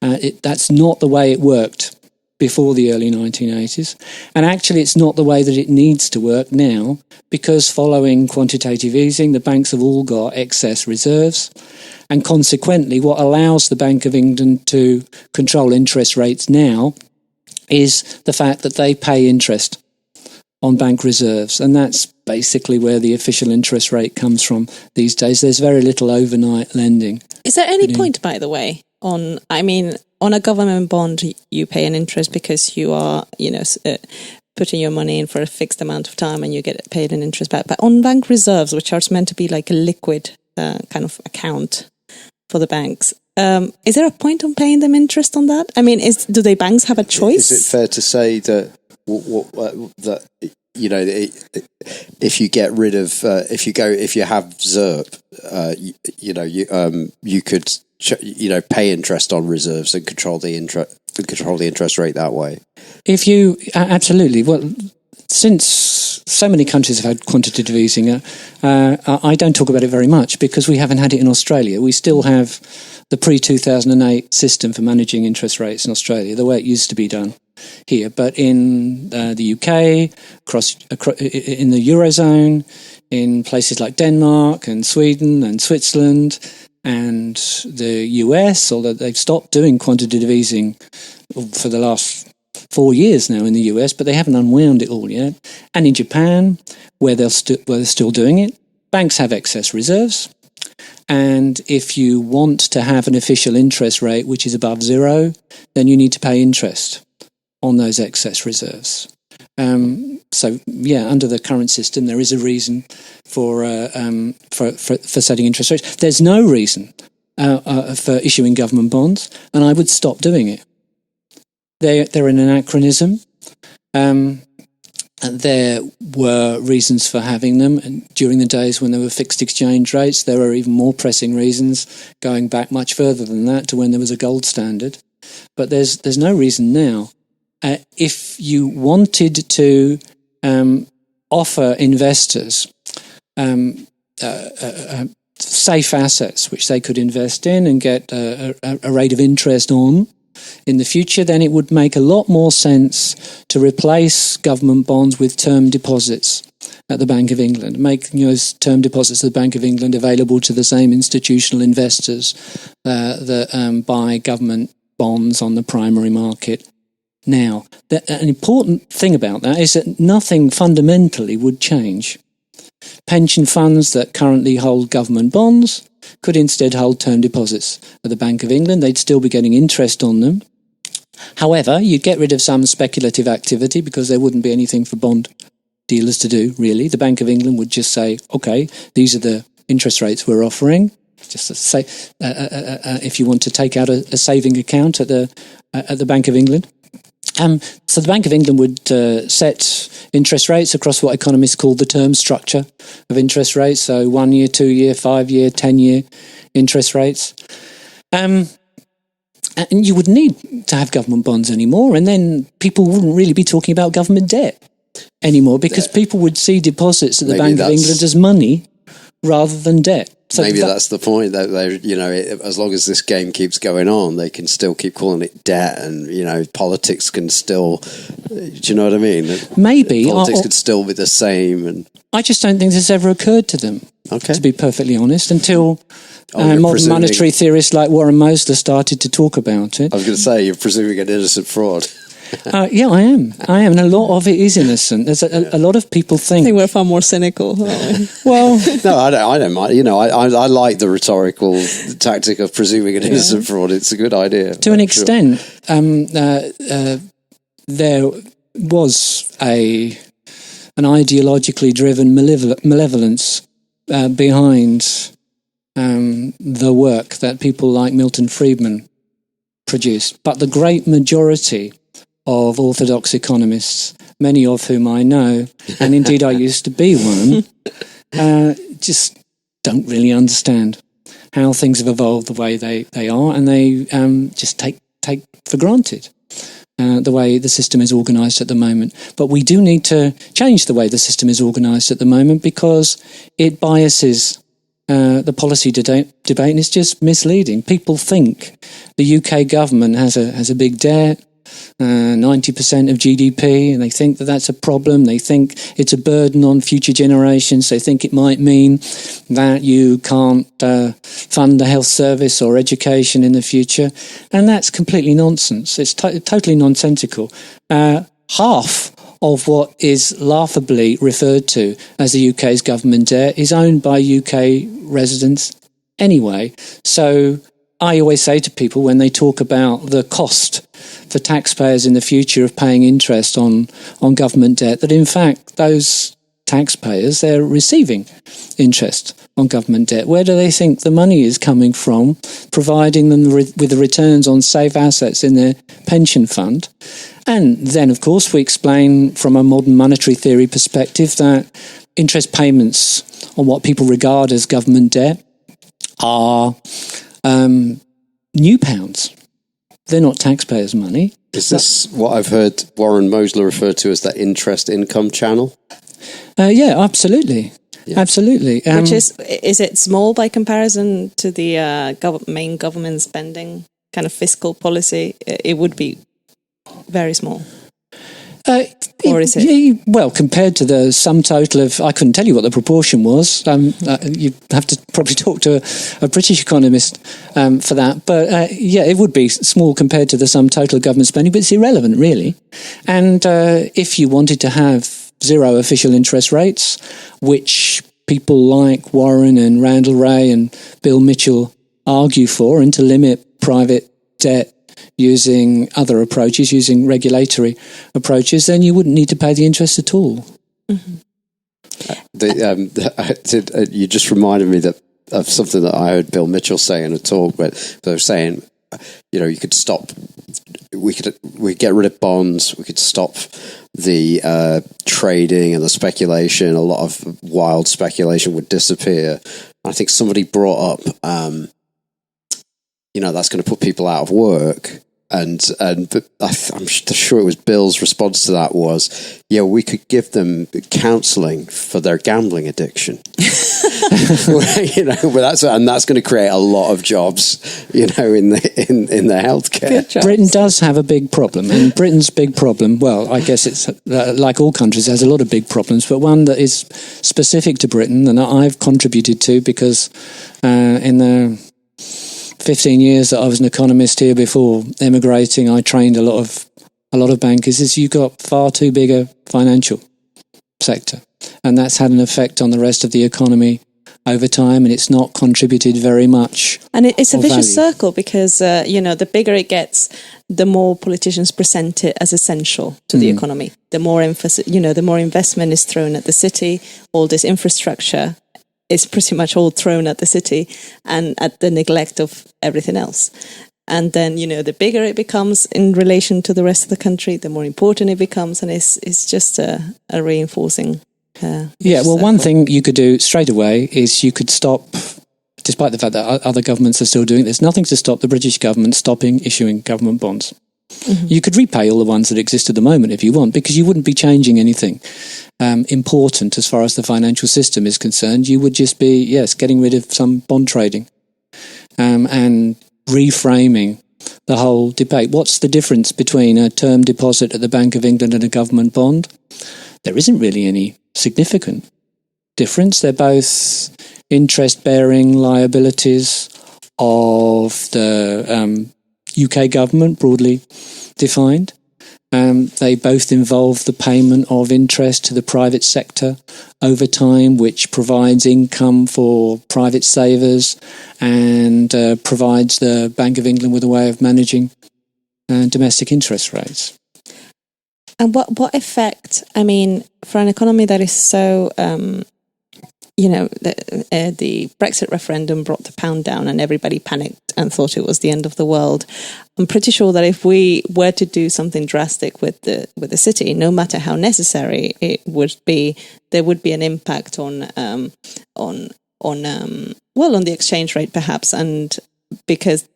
That's not the way it worked before the early 1980s. And actually, it's not the way that it needs to work now, because following quantitative easing, the banks have all got excess reserves. And consequently, what allows the Bank of England to control interest rates now is the fact that they pay interest on bank reserves. And that's basically where the official interest rate comes from these days. There's very little overnight lending. Is there any point, by the way, on a government bond, you pay an interest because you are, putting your money in for a fixed amount of time and you get paid an interest back. But on bank reserves, which are meant to be like a liquid kind of account for the banks, is there a point on paying them interest on that? I mean, do the banks have a choice? Is it fair to say that if you get rid of if you have ZERP, you could pay interest on reserves and control the interest rate that way. If you absolutely, well, since so many countries have had quantitative easing, I don't talk about it very much because we haven't had it in Australia. We still have the pre-2008 system for managing interest rates in Australia, the way it used to be done here. But in the UK, across in the Eurozone, in places like Denmark and Sweden and Switzerland and the US, although they've stopped doing quantitative easing for the last 4 years now in the US, but they haven't unwound it all yet. And in Japan, where they're still doing it, banks have excess reserves. And if you want to have an official interest rate which is above zero, then you need to pay interest on those excess reserves. Under the current system, there is a reason for setting interest rates. There's no reason for issuing government bonds, and I would stop doing it. They're an anachronism. There were reasons for having them, and during the days when there were fixed exchange rates, there were even more pressing reasons going back much further than that to when there was a gold standard. But there's no reason now. If you wanted to offer investors safe assets which they could invest in and get a rate of interest on in the future, then it would make a lot more sense to replace government bonds with term deposits at the Bank of England, making those term deposits at the Bank of England available to the same institutional investors that buy government bonds on the primary market. Now, an important thing about that is that nothing fundamentally would change. Pension funds that currently hold government bonds could instead hold term deposits at the Bank of England. They'd still be getting interest on them. However, you'd get rid of some speculative activity because there wouldn't be anything for bond dealers to do, really. The Bank of England would just say, OK, these are the interest rates we're offering. Just to say, if you want to take out a saving account at the Bank of England. So the Bank of England would set interest rates across what economists call the term structure of interest rates, so 1 year, 2 year, 5 year, 10 year interest rates. And you wouldn't need to have government bonds anymore, and then people wouldn't really be talking about government debt anymore because people would see deposits at the Bank of England as money rather than debt. So maybe that's the point, that as long as this game keeps going on, they can still keep calling it debt, and politics can still. Do you know what I mean? Maybe politics could still be the same, and I just don't think this ever occurred to them. Okay. To be perfectly honest, until modern monetary theorists like Warren Mosler started to talk about it. I was going to say, you're presuming an innocent fraud. Yeah, I am, and a lot of it is innocent. There's a lot of people think. I think we're far more cynical. Well, no, I don't mind. I like the rhetorical tactic of presuming an innocent fraud. It's a good idea. To an extent, there was an ideologically driven malevolence behind the work that people like Milton Friedman produced. But the great majority of orthodox economists, many of whom I know, and indeed I used to be one, just don't really understand how things have evolved the way they are, and they just take for granted the way the system is organised at the moment. But we do need to change the way the system is organised at the moment, because it biases the policy debate, and it's just misleading. People think the UK government has a big debt, 90% of GDP, and they think that that's a problem. They think it's a burden on future generations. They think it might mean that you can't fund the health service or education in the future, and that's completely nonsense. It's totally nonsensical. Half of what is laughably referred to as the UK's government debt is owned by UK residents anyway. So I always say to people when they talk about the cost for taxpayers in the future of paying interest on government debt, that in fact those taxpayers, they're receiving interest on government debt. Where do they think the money is coming from, providing them with the returns on safe assets in their pension fund? And then, of course, we explain from a modern monetary theory perspective that interest payments on what people regard as government debt are new pounds. They're not taxpayers' money. Is this what I've heard Warren Mosler refer to as that interest income channel? Yeah, absolutely. Yeah. Absolutely. Which is it small by comparison to the main government spending kind of fiscal policy? It would be very small. Or is it? Well, compared to the sum total of, I couldn't tell you what the proportion was. You'd have to probably talk to a British economist for that. But yeah, it would be small compared to the sum total of government spending, but it's irrelevant, really. And if you wanted to have zero official interest rates, which people like Warren and Randall Wray and Bill Mitchell argue for, and to limit private debt using other approaches, using regulatory approaches, then you wouldn't need to pay the interest at all. Mm-hmm. You just reminded me of something that I heard Bill Mitchell say in a talk where they were saying, you could stop, we get rid of bonds, we could stop the trading and the speculation, a lot of wild speculation would disappear. I think somebody brought up, that's going to put people out of work. And I'm sure it was Bill's response to that was, yeah, we could give them counselling for their gambling addiction. But that's going to create a lot of jobs, in the healthcare. Britain does have a big problem, and Britain's big problem, well, I guess it's like all countries, has a lot of big problems, but one that is specific to Britain and that I've contributed to because in the 15 years that I was an economist here before emigrating, I trained a lot of bankers, is you've got far too big a financial sector. And that's had an effect on the rest of the economy over time, and it's not contributed very much. And it's a vicious circle because, the bigger it gets, the more politicians present it as essential to the economy. The more emphasis, the more investment is thrown at the city, all this infrastructure is pretty much all thrown at the city and at the neglect of everything else. And then, the bigger it becomes in relation to the rest of the country, the more important it becomes. And it's just a reinforcing. One thing you could do straight away is you could stop, despite the fact that other governments are still doing it, there's nothing to stop the British government stopping issuing government bonds. Mm-hmm. You could repay all the ones that exist at the moment if you want, because you wouldn't be changing anything important as far as the financial system is concerned. You would just be, getting rid of some bond trading and reframing the whole debate. What's the difference between a term deposit at the Bank of England and a government bond? There isn't really any significant difference. They're both interest-bearing liabilities of the UK government, broadly defined. They both involve the payment of interest to the private sector over time, which provides income for private savers and provides the Bank of England with a way of managing domestic interest rates. And what effect, for an economy that is so, the Brexit referendum brought the pound down and everybody panicked and thought it was the end of the world. I'm pretty sure that if we were to do something drastic with the city, no matter how necessary it would be, there would be an impact on the exchange rate perhaps, and because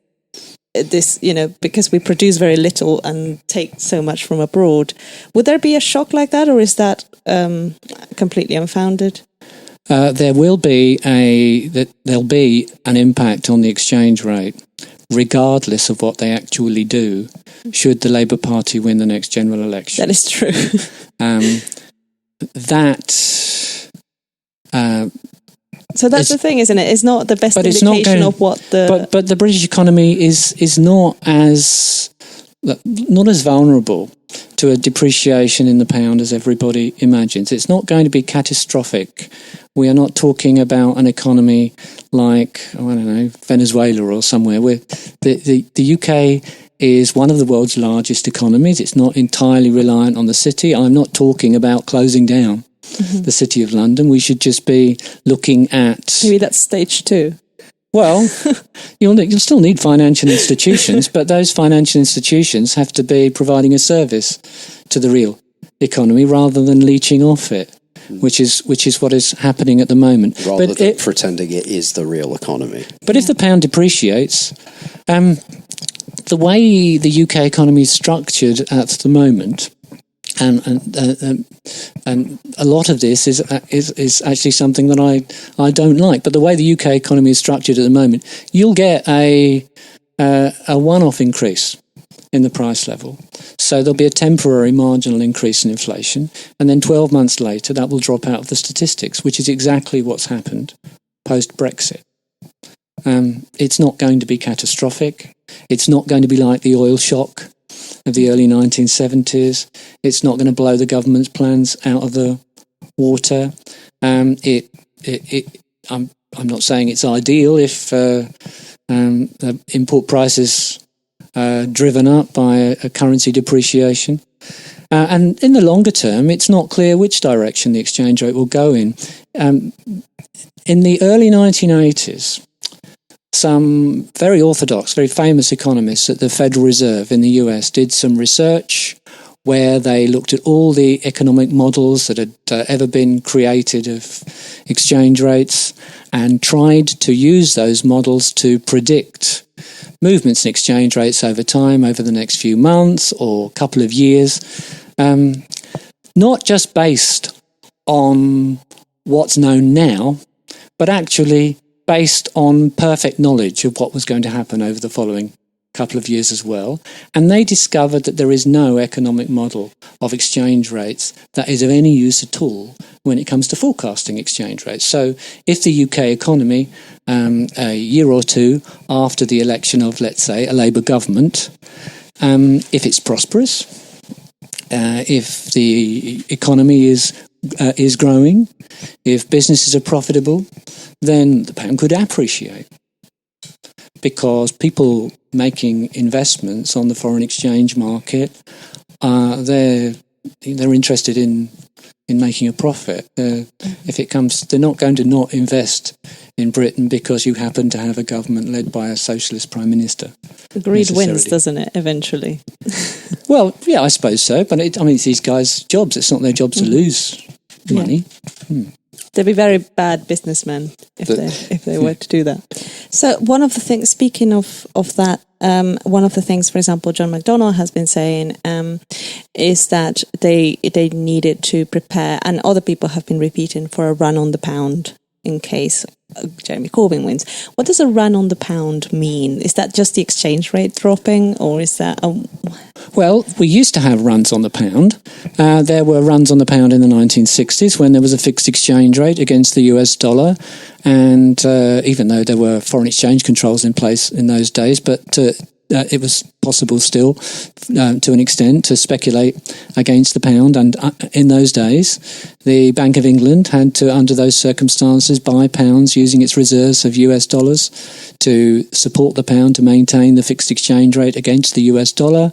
we produce very little and take so much from abroad. Would there be a shock like that, or is that completely unfounded? There'll be an impact on the exchange rate, regardless of what they actually do, should the Labour Party win the next general election. That is true. So that's the thing, isn't it? It's not the best indication of what the... But the British economy is not as vulnerable to a depreciation in the pound as everybody imagines. It's not going to be catastrophic. We are not talking about an economy like, Venezuela or somewhere where the UK is one of the world's largest economies. It's not entirely reliant on the city. I'm not talking about closing down the City of London. We should just be looking at... Maybe that's stage 2. Well, you'll still need financial institutions, but those financial institutions have to be providing a service to the real economy rather than leeching off it, which is what is happening at the moment. Rather than pretending it is the real economy. But if the pound depreciates, the way the UK economy is structured at the moment, and a lot of this is actually something that I don't like. But the way the UK economy is structured at the moment, you'll get a one-off increase in the price level. So there'll be a temporary marginal increase in inflation, and then 12 months later that will drop out of the statistics, which is exactly what's happened post-Brexit. It's not going to be catastrophic. It's not going to be like the oil shock of the early 1970s. It's not going to blow the government's plans out of the water. I'm not saying it's ideal if the import prices are driven up by a currency depreciation. And in the longer term, it's not clear which direction the exchange rate will go in. In the early 1980s, some very orthodox, very famous economists at the Federal Reserve in the US did some research where they looked at all the economic models that had ever been created of exchange rates and tried to use those models to predict movements in exchange rates over time, over the next few months or couple of years, not just based on what's known now, but actually based on perfect knowledge of what was going to happen over the following couple of years as well. And they discovered that there is no economic model of exchange rates that is of any use at all when it comes to forecasting exchange rates. So if the UK economy, a year or two after the election of, let's say, a Labour government, if it's prosperous, if the economy is growing, if businesses are profitable, then the pound could appreciate, because people making investments on the foreign exchange market, they're interested in making a profit. If it comes, they're not going to not invest in Britain because you happen to have a government led by a socialist prime minister. The greed wins, doesn't it, eventually? Well, yeah, I suppose so. But it's these guys' jobs. It's not their jobs to lose money. Yeah. They'd be very bad businessmen if they were to do that. So one of the things, speaking of that, one of the things, for example, John McDonnell has been saying is that they needed to prepare, and other people have been repeating, for a run on the pound in case Jeremy Corbyn wins. What does a run on the pound mean? Is that just the exchange rate dropping, or is that... Well, we used to have runs on the pound. There were runs on the pound in the 1960s when there was a fixed exchange rate against the US dollar. And even though there were foreign exchange controls in place in those days, but it was possible still, to an extent, to speculate against the pound. And in those days, the Bank of England had to, under those circumstances, buy pounds using its reserves of US dollars to support the pound, to maintain the fixed exchange rate against the US dollar.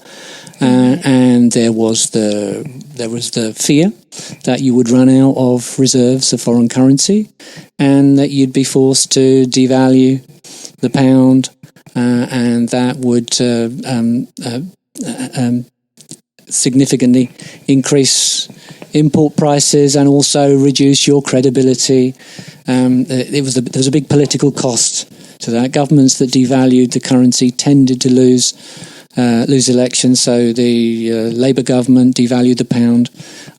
And there was the fear that you would run out of reserves of foreign currency, and that you'd be forced to devalue the pound, and that would significantly increase import prices and also reduce your credibility. There was a big political cost to that. Governments that devalued the currency tended to lose elections. So the Labour government devalued the pound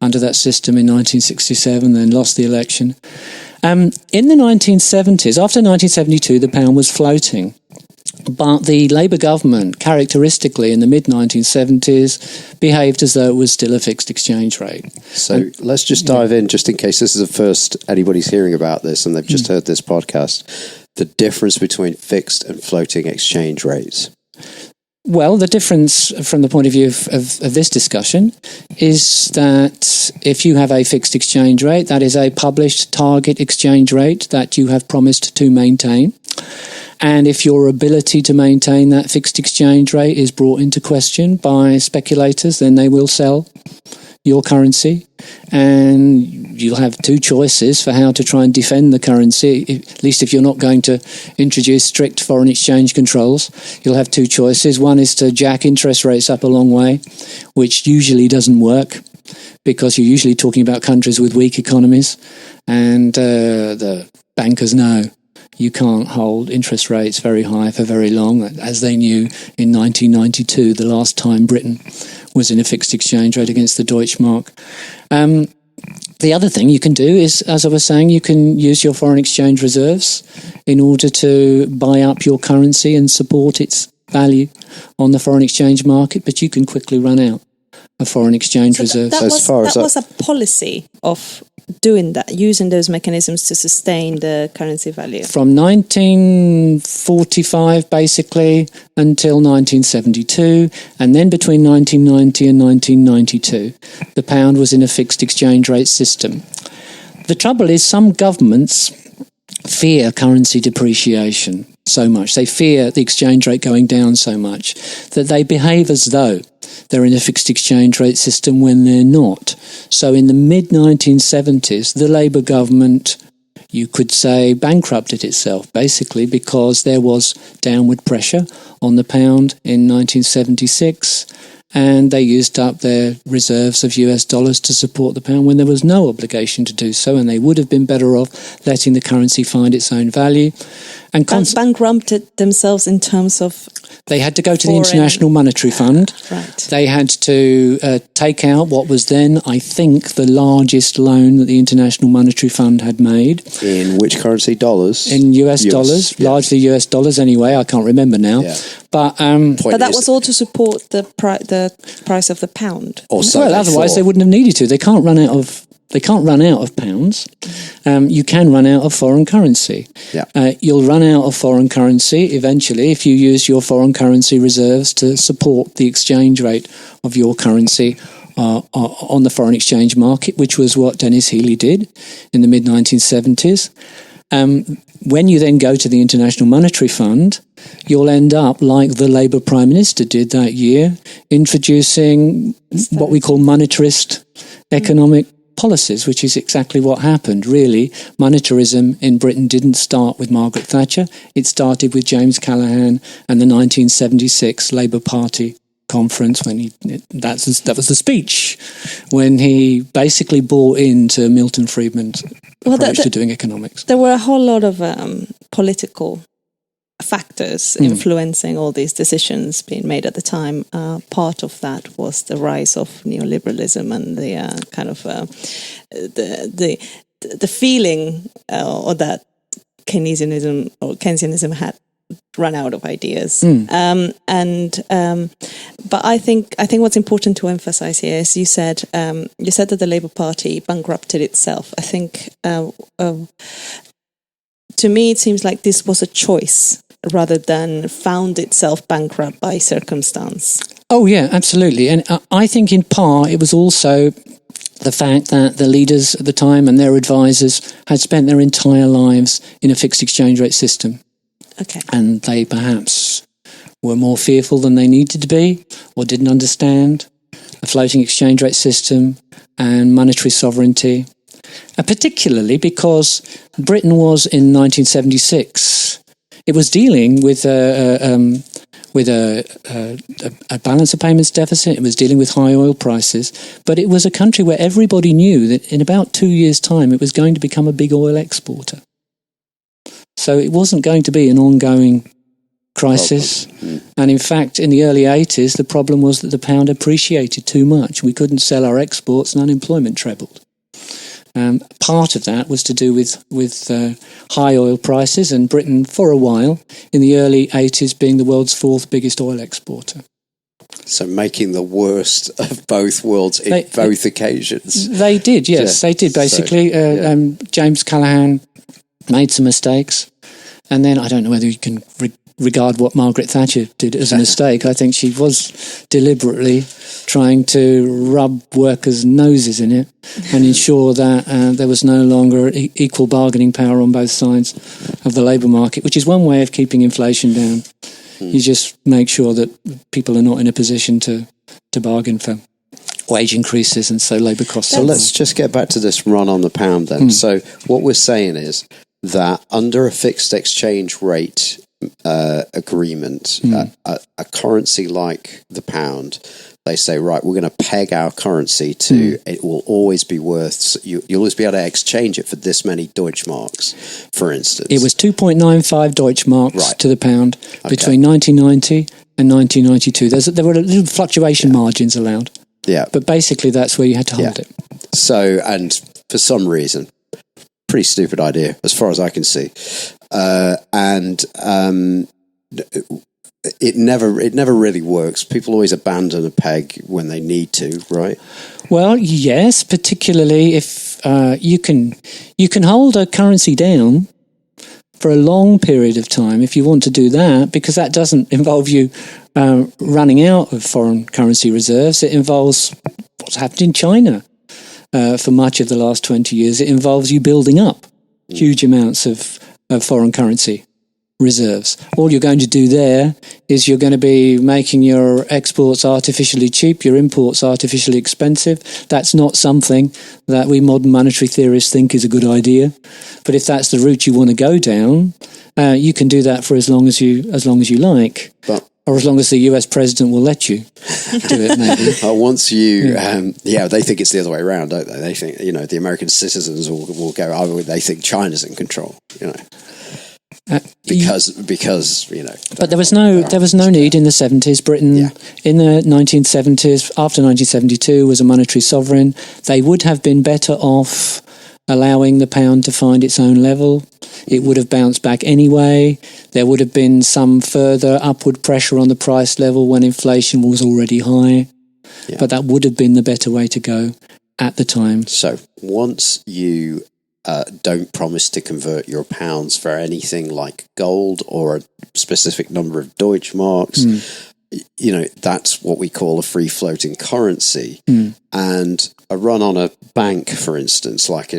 under that system in 1967, then lost the election. In the 1970s, after 1972, the pound was floating. But the Labour government, characteristically in the mid-1970s, behaved as though it was still a fixed exchange rate. So let's just dive in, just in case this is the first anybody's hearing about this and they've just heard this podcast, the difference between fixed and floating exchange rates. Well, the difference from the point of view of this discussion is that if you have a fixed exchange rate, that is a published target exchange rate that you have promised to maintain. And if your ability to maintain that fixed exchange rate is brought into question by speculators, then they will sell your currency, and you'll have two choices for how to try and defend the currency. At least if you're not going to introduce strict foreign exchange controls, you'll have two choices. One is to jack interest rates up a long way, which usually doesn't work because you're usually talking about countries with weak economies, and the bankers know you can't hold interest rates very high for very long, as they knew in 1992, the last time Britain was in a fixed exchange rate against the Deutschmark. The other thing you can do is, as I was saying, you can use your foreign exchange reserves in order to buy up your currency and support its value on the foreign exchange market, but you can quickly run out of foreign exchange reserves. That was a policy of doing that, using those mechanisms to sustain the currency value. From 1945, basically, until 1972, and then between 1990 and 1992, the pound was in a fixed exchange rate system. The trouble is some governments fear currency depreciation so much. They fear the exchange rate going down so much that they behave as though they're in a fixed exchange rate system when they're not. So in the mid-1970s, the Labour government, you could say, bankrupted itself, basically, because there was downward pressure on the pound in 1976, and they used up their reserves of US dollars to support the pound when there was no obligation to do so, and they would have been better off letting the currency find its own value. And bankrupted themselves in terms of... They had to go to the International Monetary Fund. Right. They had to take out what was then, I think, the largest loan that the International Monetary Fund had made. In which currency? Dollars? In US dollars, yeah. Largely US dollars anyway, I can't remember now. Yeah. But that was all to support the price of the pound. Well, otherwise they wouldn't have needed to. They can't run out of pounds. You can run out of foreign currency. Yeah. You'll run out of foreign currency eventually if you use your foreign currency reserves to support the exchange rate of your currency on the foreign exchange market, which was what Dennis Healey did in the mid-1970s. When you then go to the International Monetary Fund, you'll end up, like the Labour Prime Minister did that year, introducing what we call monetarist economic policies, which is exactly what happened. Really, monetarism in Britain didn't start with Margaret Thatcher. It started with James Callaghan and the 1976 Labour Party conference that was the speech when he basically bought into Milton Friedman's approach to doing economics. There were a whole lot of political factors influencing all these decisions being made at the time. Part of that was the rise of neoliberalism and the kind of the feeling or that Keynesianism had run out of ideas. But I think what's important to emphasize here is you said that the Labour Party bankrupted itself. I think to me it seems like this was a choice rather than found itself bankrupt by circumstance. Oh, yeah, absolutely. And I think in part it was also the fact that the leaders at the time and their advisors had spent their entire lives in a fixed exchange rate system. Okay. And they perhaps were more fearful than they needed to be, or didn't understand a floating exchange rate system and monetary sovereignty. And particularly because Britain was in 1976. It was dealing with a balance of payments deficit. It was dealing with high oil prices. But it was a country where everybody knew that in about 2 years' time it was going to become a big oil exporter. So it wasn't going to be an ongoing crisis. And in fact, in the early 80s, the problem was that the pound appreciated too much. We couldn't sell our exports and unemployment trebled. Part of that was to do with high oil prices, and Britain, for a while, in the early 80s, being the world's fourth biggest oil exporter. So making the worst of both worlds in both occasions. They did, yes. They did, basically. So, James Callaghan made some mistakes. And then, I don't know whether you can regard what Margaret Thatcher did as a mistake. I think she was deliberately trying to rub workers' noses in it and ensure that there was no longer equal bargaining power on both sides of the labour market, which is one way of keeping inflation down. You just make sure that people are not in a position to bargain for wage increases and so labour costs. So let's just get back to this run on the pound then. So what we're saying is that under a fixed exchange rate agreement, a currency like the pound, they say, right, we're going to peg our currency to it will always be worth, you'll always be able to exchange it for this many Deutschmarks, for instance. It was 2.95 Deutschmarks to the pound between 1990 and 1992. There were little fluctuation margins allowed. Yeah. But basically that's where you had to hold it. So, and for some reason, pretty stupid idea as far as I can see. It never really works. People always abandon a peg when they need to, right? Well, yes, particularly if you can hold a currency down for a long period of time if you want to do that, because that doesn't involve you running out of foreign currency reserves. It involves what's happened in China for much of the last 20 years. It involves you building up huge amounts of foreign currency reserves. All you're going to do there is you're going to be making your exports artificially cheap, your imports artificially expensive. That's not something that we modern monetary theorists think is a good idea. But if that's the route you want to go down, you can do that for as long as you like. Or as long as the US president will let you do it, maybe. Once you, they think it's the other way around, don't they? They think, the American citizens will go, they think China's in control, because But there was no need in the 70s. Britain in the 1970s, after 1972, was a monetary sovereign. They would have been better off allowing the pound to find its own level. It would have bounced back anyway. There would have been some further upward pressure on the price level when inflation was already high. Yeah. But that would have been the better way to go at the time. So once you don't promise to convert your pounds for anything like gold or a specific number of Deutschmarks, that's what we call a free floating currency. And a run on a bank, for instance, like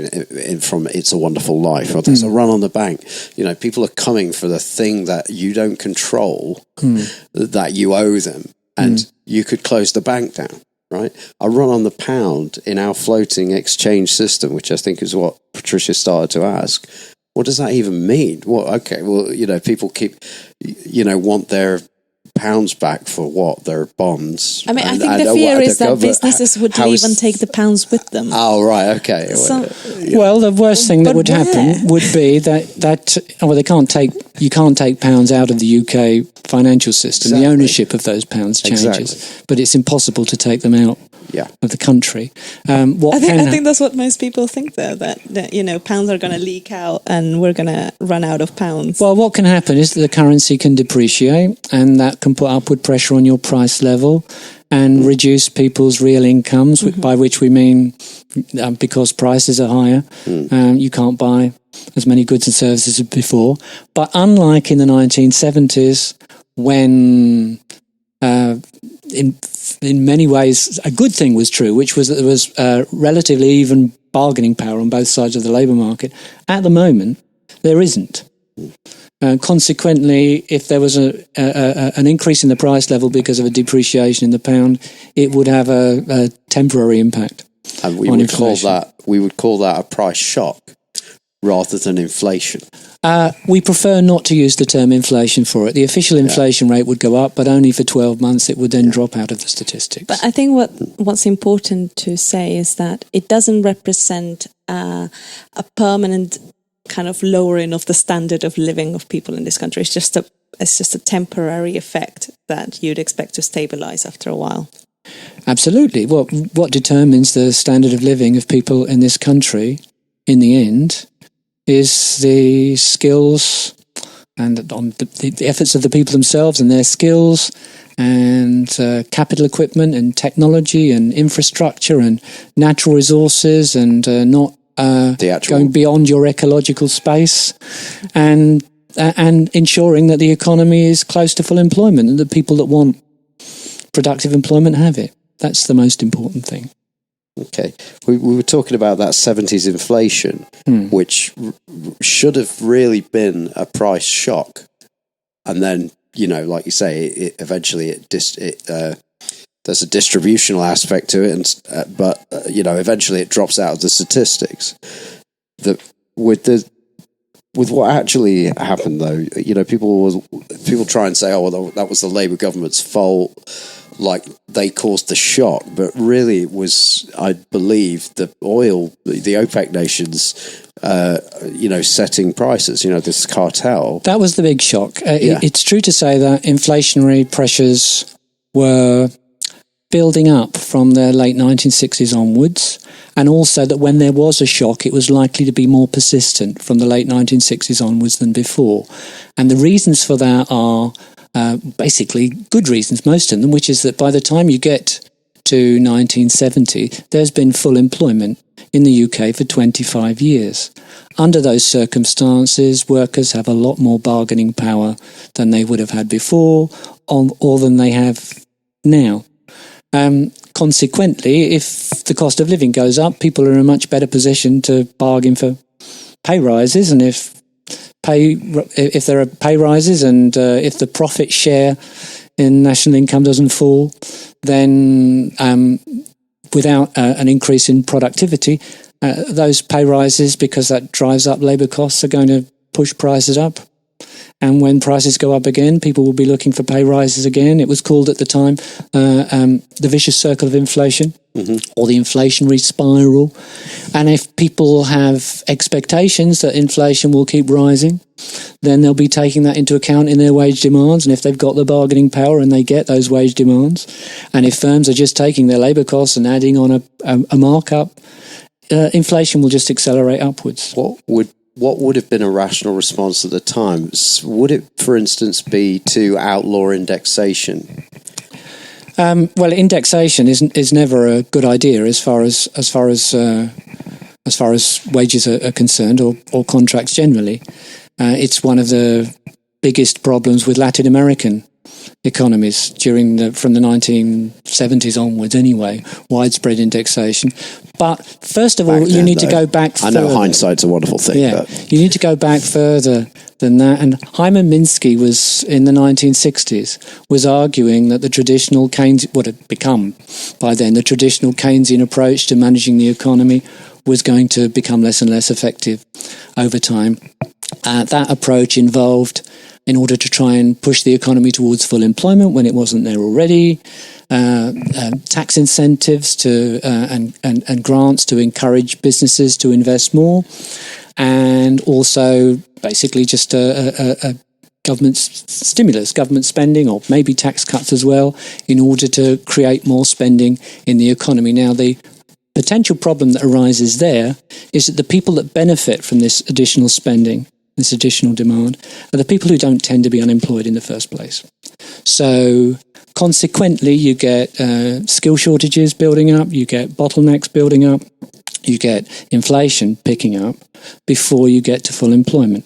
from It's a Wonderful Life, or there's a run on the bank. People are coming for the thing that you don't control, that you owe them, and you could close the bank down, right? A run on the pound in our floating exchange system, which I think is what Patricia started to ask. What does that even mean? People keep, want their pounds back for what? Their bonds. I think the fear is that businesses would leave and take the pounds with them. Oh, right, okay. Well, the worst thing that would happen would be that you can't take pounds out of the UK financial system. Exactly. The ownership of those pounds changes, but it's impossible to take them out of the country. I think that's what most people think, though, that pounds are going to leak out and we're going to run out of pounds. Well, what can happen is that the currency can depreciate, and that can put upward pressure on your price level and reduce people's real incomes, by which we mean because prices are higher, you can't buy as many goods and services as before. But unlike in the 1970s, when in many ways a good thing was true, which was that there was relatively even bargaining power on both sides of the labour market, at the moment there isn't. Consequently, if there was an increase in the price level because of a depreciation in the pound, it would have a temporary impact. And we would call that a price shock rather than inflation. We prefer not to use the term inflation for it. The official inflation rate would go up, but only for 12 months. It would then drop out of the statistics. But I think what's important to say is that it doesn't represent a permanent kind of lowering of the standard of living of people in this country. It's just a temporary effect that you'd expect to stabilize after a while. Absolutely. What determines the standard of living of people in this country in the end is the skills and the efforts of the people themselves and their skills and capital equipment and technology and infrastructure and natural resources and not going beyond your ecological space and ensuring that the economy is close to full employment and the people that want productive employment have it. That's the most important thing. Okay. We were talking about that 70s inflation, which should have really been a price shock. And then, like you say, there's a distributional aspect to it, but eventually it drops out of the statistics. With what actually happened, though, people try and say, "Oh, well, that was the Labour government's fault," like they caused the shock. But really, it was, I believe, the OPEC nations, setting prices. This cartel. That was the big shock. It's true to say that inflationary pressures were building up from the late 1960s onwards, and also that when there was a shock, it was likely to be more persistent from the late 1960s onwards than before. And the reasons for that are basically good reasons, most of them, which is that by the time you get to 1970, there's been full employment in the UK for 25 years. Under those circumstances, workers have a lot more bargaining power than they would have had before or than they have now. Consequently, if the cost of living goes up, people are in a much better position to bargain for pay rises. And if there are pay rises and if the profit share in national income doesn't fall, then without an increase in productivity, those pay rises, because that drives up labour costs, are going to push prices up. And when prices go up again, people will be looking for pay rises again. It was called at the time the vicious circle of inflation, or the inflationary spiral. And if people have expectations that inflation will keep rising, then they'll be taking that into account in their wage demands. And if they've got the bargaining power and they get those wage demands, and if firms are just taking their labour costs and adding on a markup, inflation will just accelerate upwards. What would have been a rational response at the time? Would it, for instance, be to outlaw indexation? Well, indexation is never a good idea as far as wages are concerned, or contracts generally. It's one of the biggest problems with Latin American economies from the 1970s onwards anyway, widespread indexation. But first of all, you need to go back further. I know hindsight's a wonderful thing. Yeah, but you need to go back further than that. And Hyman Minsky was, in the 1960s, was arguing that the traditional what had become by then the traditional Keynesian approach to managing the economy was going to become less and less effective over time. That approach involved, in order to try and push the economy towards full employment when it wasn't there already, tax incentives and grants to encourage businesses to invest more, and also basically just a government stimulus, government spending, or maybe tax cuts as well, in order to create more spending in the economy. Now, the potential problem that arises there is that the people that benefit from this additional spending, this additional demand, are the people who don't tend to be unemployed in the first place. So consequently, you get skill shortages building up, you get bottlenecks building up, you get inflation picking up before you get to full employment.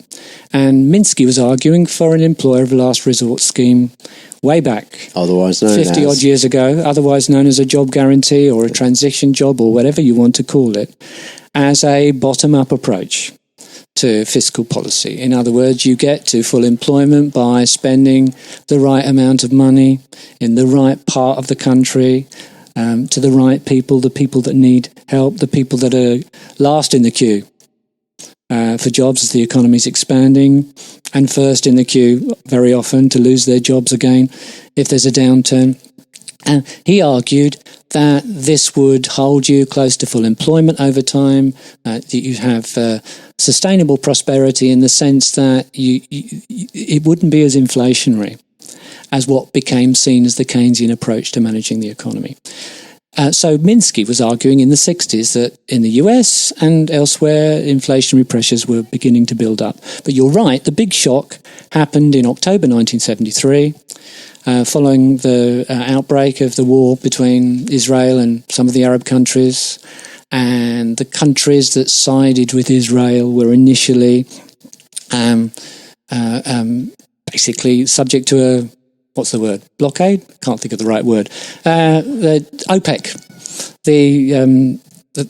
And Minsky was arguing for an employer of last resort scheme way back, otherwise known 50 odd years ago, otherwise known as a job guarantee or a transition job or whatever you want to call it, as a bottom-up approach to fiscal policy. In other words, you get to full employment by spending the right amount of money in the right part of the country, to the right people, the people that need help, the people that are last in the queue for jobs as the economy is expanding, and first in the queue very often to lose their jobs again if there's a downturn. And he argued that this would hold you close to full employment over time, that you have sustainable prosperity in the sense that it wouldn't be as inflationary as what became seen as the Keynesian approach to managing the economy. So Minsky was arguing in the 60s that in the US and elsewhere, inflationary pressures were beginning to build up. But you're right, the big shock happened in October 1973, following the outbreak of the war between Israel and some of the Arab countries. And the countries that sided with Israel were initially basically subject to a blockade? Can't think of the right word. The OPEC,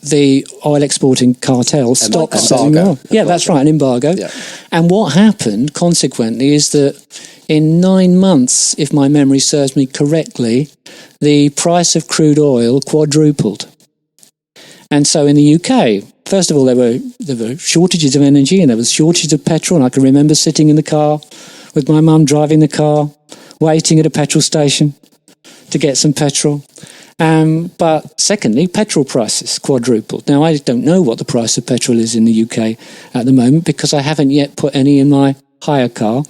the oil exporting cartel, stopped selling oil. Yeah, that's right, an embargo. Yeah. And what happened, consequently, is that in 9 months, if my memory serves me correctly, the price of crude oil quadrupled. And so in the UK, first of all, there were shortages of energy and there was shortages of petrol. And I can remember sitting in the car with my mum driving the car, waiting at a petrol station to get some petrol. But secondly, petrol prices quadrupled. Now, I don't know what the price of petrol is in the UK at the moment because I haven't yet put any in my hire car.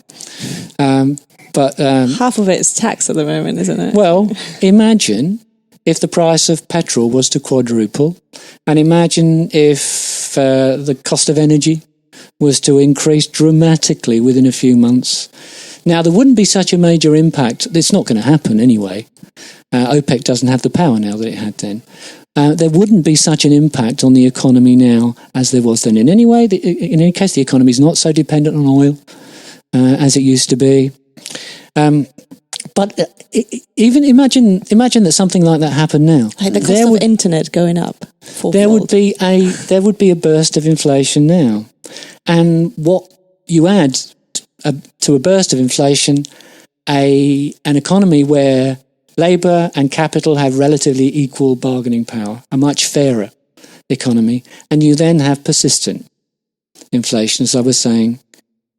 But half of it is tax at the moment, isn't it? Well, imagine if the price of petrol was to quadruple, and imagine if the cost of energy was to increase dramatically within a few months. Now, there wouldn't be such a major impact. It's not going to happen anyway. OPEC doesn't have the power now that it had then. There wouldn't be such an impact on the economy now as there was then. In any case, the economy is not so dependent on oil as it used to be. But even imagine that something like that happened now. Like the cost of internet going up. There would be a burst of inflation now, and what you add to a burst of inflation, an economy where labour and capital have relatively equal bargaining power, a much fairer economy, and you then have persistent inflation, as I was saying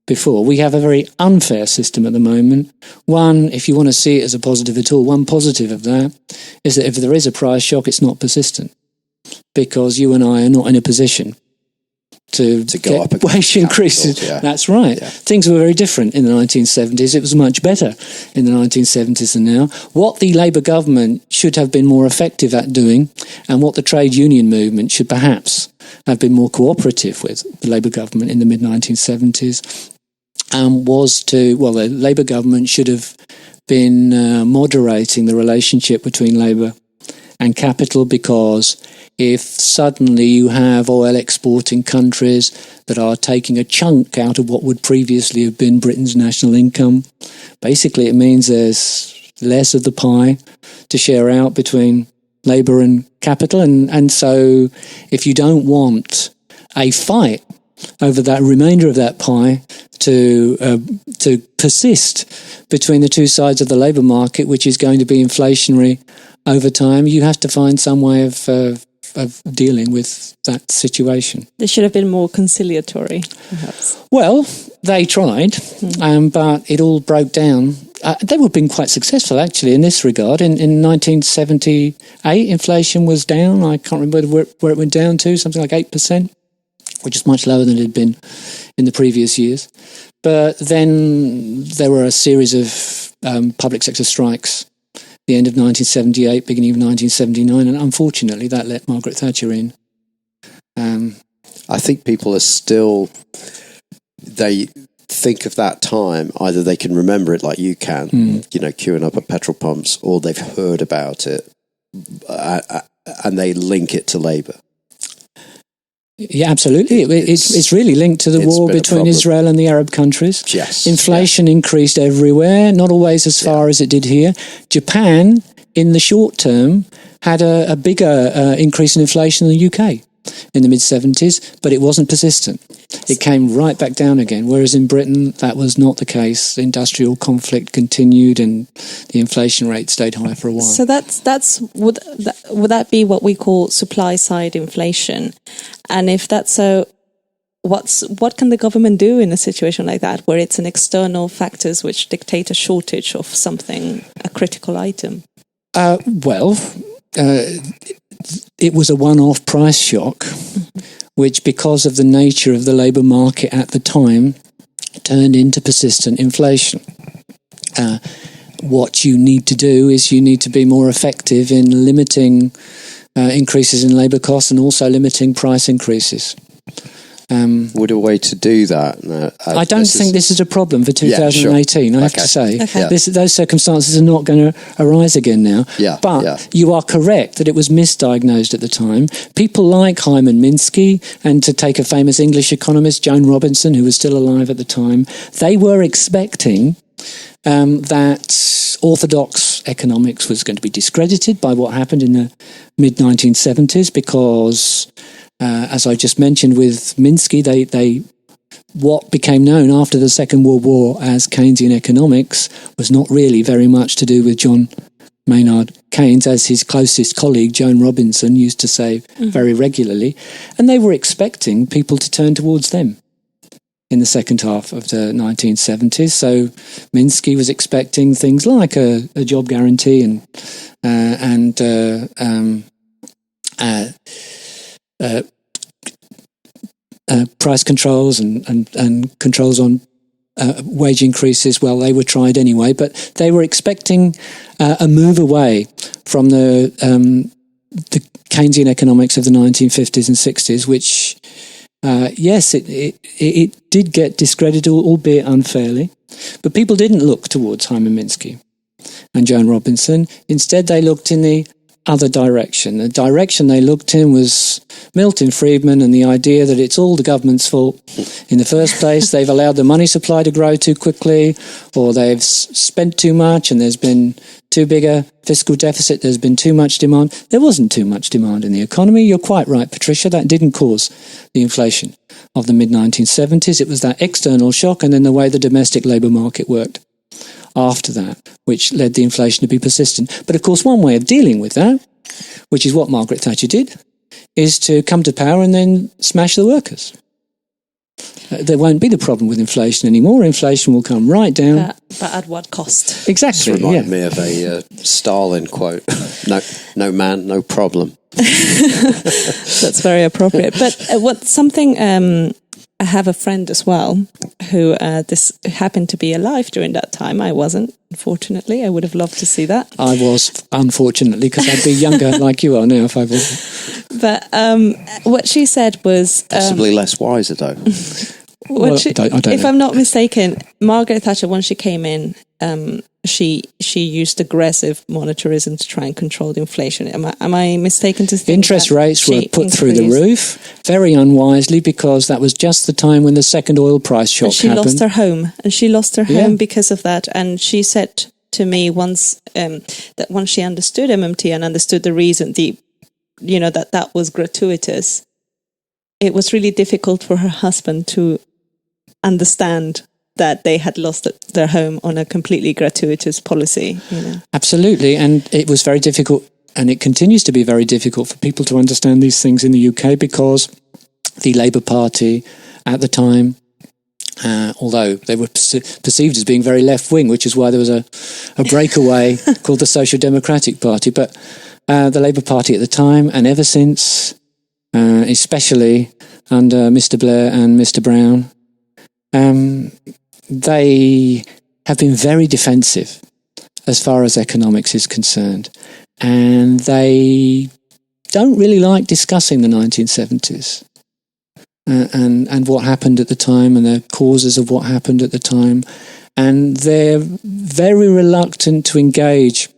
before. We have a very unfair system at the moment. One, if you want to see it as a positive at all, one positive of that is that if there is a price shock, it's not persistent, because you and I are not in a position to go up wage increases. Yeah. That's right. Yeah. Things were very different in the 1970s. It was much better in the 1970s than now. What the Labour government should have been more effective at doing, and what the trade union movement should perhaps have been more cooperative with the Labour government in the mid-1970s, the Labour government should have been moderating the relationship between labour and capital, because if suddenly you have oil exporting countries that are taking a chunk out of what would previously have been Britain's national income, basically it means there's less of the pie to share out between labour and capital. And so if you don't want a fight over that remainder of that pie to persist between the two sides of the labour market, which is going to be inflationary over time, you have to find some way of dealing with that situation. They should have been more conciliatory, perhaps. Well, they tried, but it all broke down. They were being quite successful, actually, in this regard. In 1978, inflation was down. I can't remember where it went down to, something like 8%, which is much lower than it had been in the previous years. But then there were a series of public sector strikes the end of 1978, beginning of 1979, and unfortunately that let Margaret Thatcher in. I think people are still, they think of that time, either they can remember it like you can, queuing up at petrol pumps, or they've heard about it and they link it to Labour. Yeah, absolutely. It's really linked to the war between Israel and the Arab countries. Yes. Inflation increased everywhere, not always as far as it did here. Japan, in the short term, had a bigger increase in inflation than the UK in the mid-70s, but it wasn't persistent. It came right back down again, whereas in Britain, that was not the case. Industrial conflict continued and the inflation rate stayed high for a while. So would that be what we call supply-side inflation? And if that's so, what can the government do in a situation like that, where it's an external factors which dictate a shortage of something, a critical item? It was a one-off price shock, which, because of the nature of the labour market at the time, turned into persistent inflation. What you need to do is you need to be more effective in limiting increases in labour costs and also limiting price increases. Would a way to do that? I don't think this is a problem for 2018, I have to say. Okay. Those circumstances are not going to arise again now. But you are correct that it was misdiagnosed at the time. People like Hyman Minsky, and to take a famous English economist, Joan Robinson, who was still alive at the time, they were expecting that orthodox economics was going to be discredited by what happened in the mid-1970s because... as I just mentioned with Minsky, they what became known after the Second World War as Keynesian economics was not really very much to do with John Maynard Keynes, as his closest colleague, Joan Robinson, used to say very regularly. And they were expecting people to turn towards them in the second half of the 1970s. So Minsky was expecting things like a job guarantee and price controls and controls on wage increases. Well, they were tried anyway, but they were expecting a move away from the Keynesian economics of the 1950s and 60s, which, yes, it did get discredited, albeit unfairly, but people didn't look towards Hyman Minsky and Joan Robinson. Instead, they looked in the other direction. The direction they looked in was Milton Friedman and the idea that it's all the government's fault. In the first place, they've allowed the money supply to grow too quickly, or they've spent too much and there's been too big a fiscal deficit, there's been too much demand. There wasn't too much demand in the economy. You're quite right, Patricia. That didn't cause the inflation of the mid-1970s. It was that external shock and then the way the domestic labour market worked after that, which led the inflation to be persistent. But of course, one way of dealing with that, which is what Margaret Thatcher did, is to come to power and then smash the workers. There won't be the problem with inflation anymore. Inflation will come right down. But at what cost? Exactly. This reminded me of a Stalin quote. No man, no problem. That's very appropriate. But I have a friend as well who this happened to be alive during that time. I wasn't, unfortunately. I would have loved to see that. I was, unfortunately, because I'd be younger like you are now if I wasn't. But what she said was... possibly less wiser, though. I don't if know. I'm not mistaken, Margaret Thatcher, when she came in, she used aggressive monetarism to try and control the inflation. Am I mistaken to think interest rates were put through the roof very unwisely because that was just the time when the second oil price shock happened. She lost her home because of that. And she said to me once that once she understood MMT and understood the reason, that was gratuitous, it was really difficult for her husband to understand that they had lost their home on a completely gratuitous policy. Absolutely, and it was very difficult, and it continues to be very difficult for people to understand these things in the UK because the Labour Party at the time, although they were perceived as being very left-wing, which is why there was a breakaway called the Social Democratic Party, but the Labour Party at the time, and ever since, especially under Mr Blair and Mr Brown, they have been very defensive as far as economics is concerned. And they don't really like discussing the 1970s and what happened at the time and the causes of what happened at the time. And they're very reluctant to engage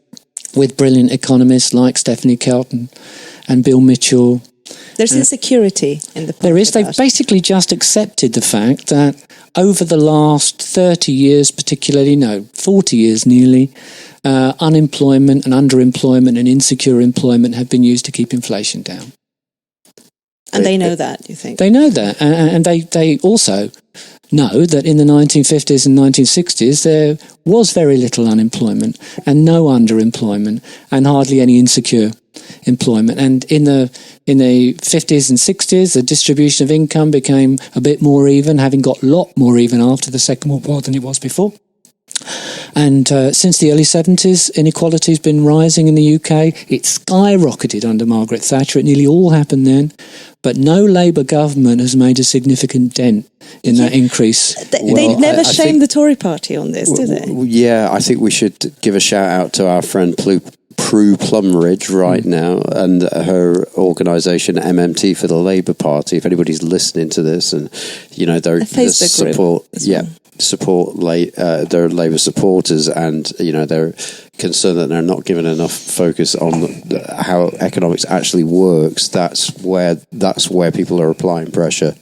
with brilliant economists like Stephanie Kelton and Bill Mitchell There's insecurity in the party. There is. They've basically just accepted the fact that over the last 30 years, particularly, 40 years nearly, unemployment and underemployment and insecure employment have been used to keep inflation down. And they know that, you think? They know that. And they also know that in the 1950s and 1960s there was very little unemployment and no underemployment and hardly any insecure employment. And in the 50s and 60s, the distribution of income became a bit more even, having got a lot more even after the Second World War than it was before. And since the early 70s, inequality has been rising in the UK. It skyrocketed under Margaret Thatcher. It nearly all happened then. But no Labour government has made a significant dent in that increase. They never shame the Tory party on this, do they? Yeah, I think we should give a shout out to our friend Prue Plumridge right now and her organisation MMT for the Labour Party. If anybody's listening to this and, they're support, their Labour supporters and, they're concerned that they're not given enough focus on how economics actually works, that's where people are applying pressure.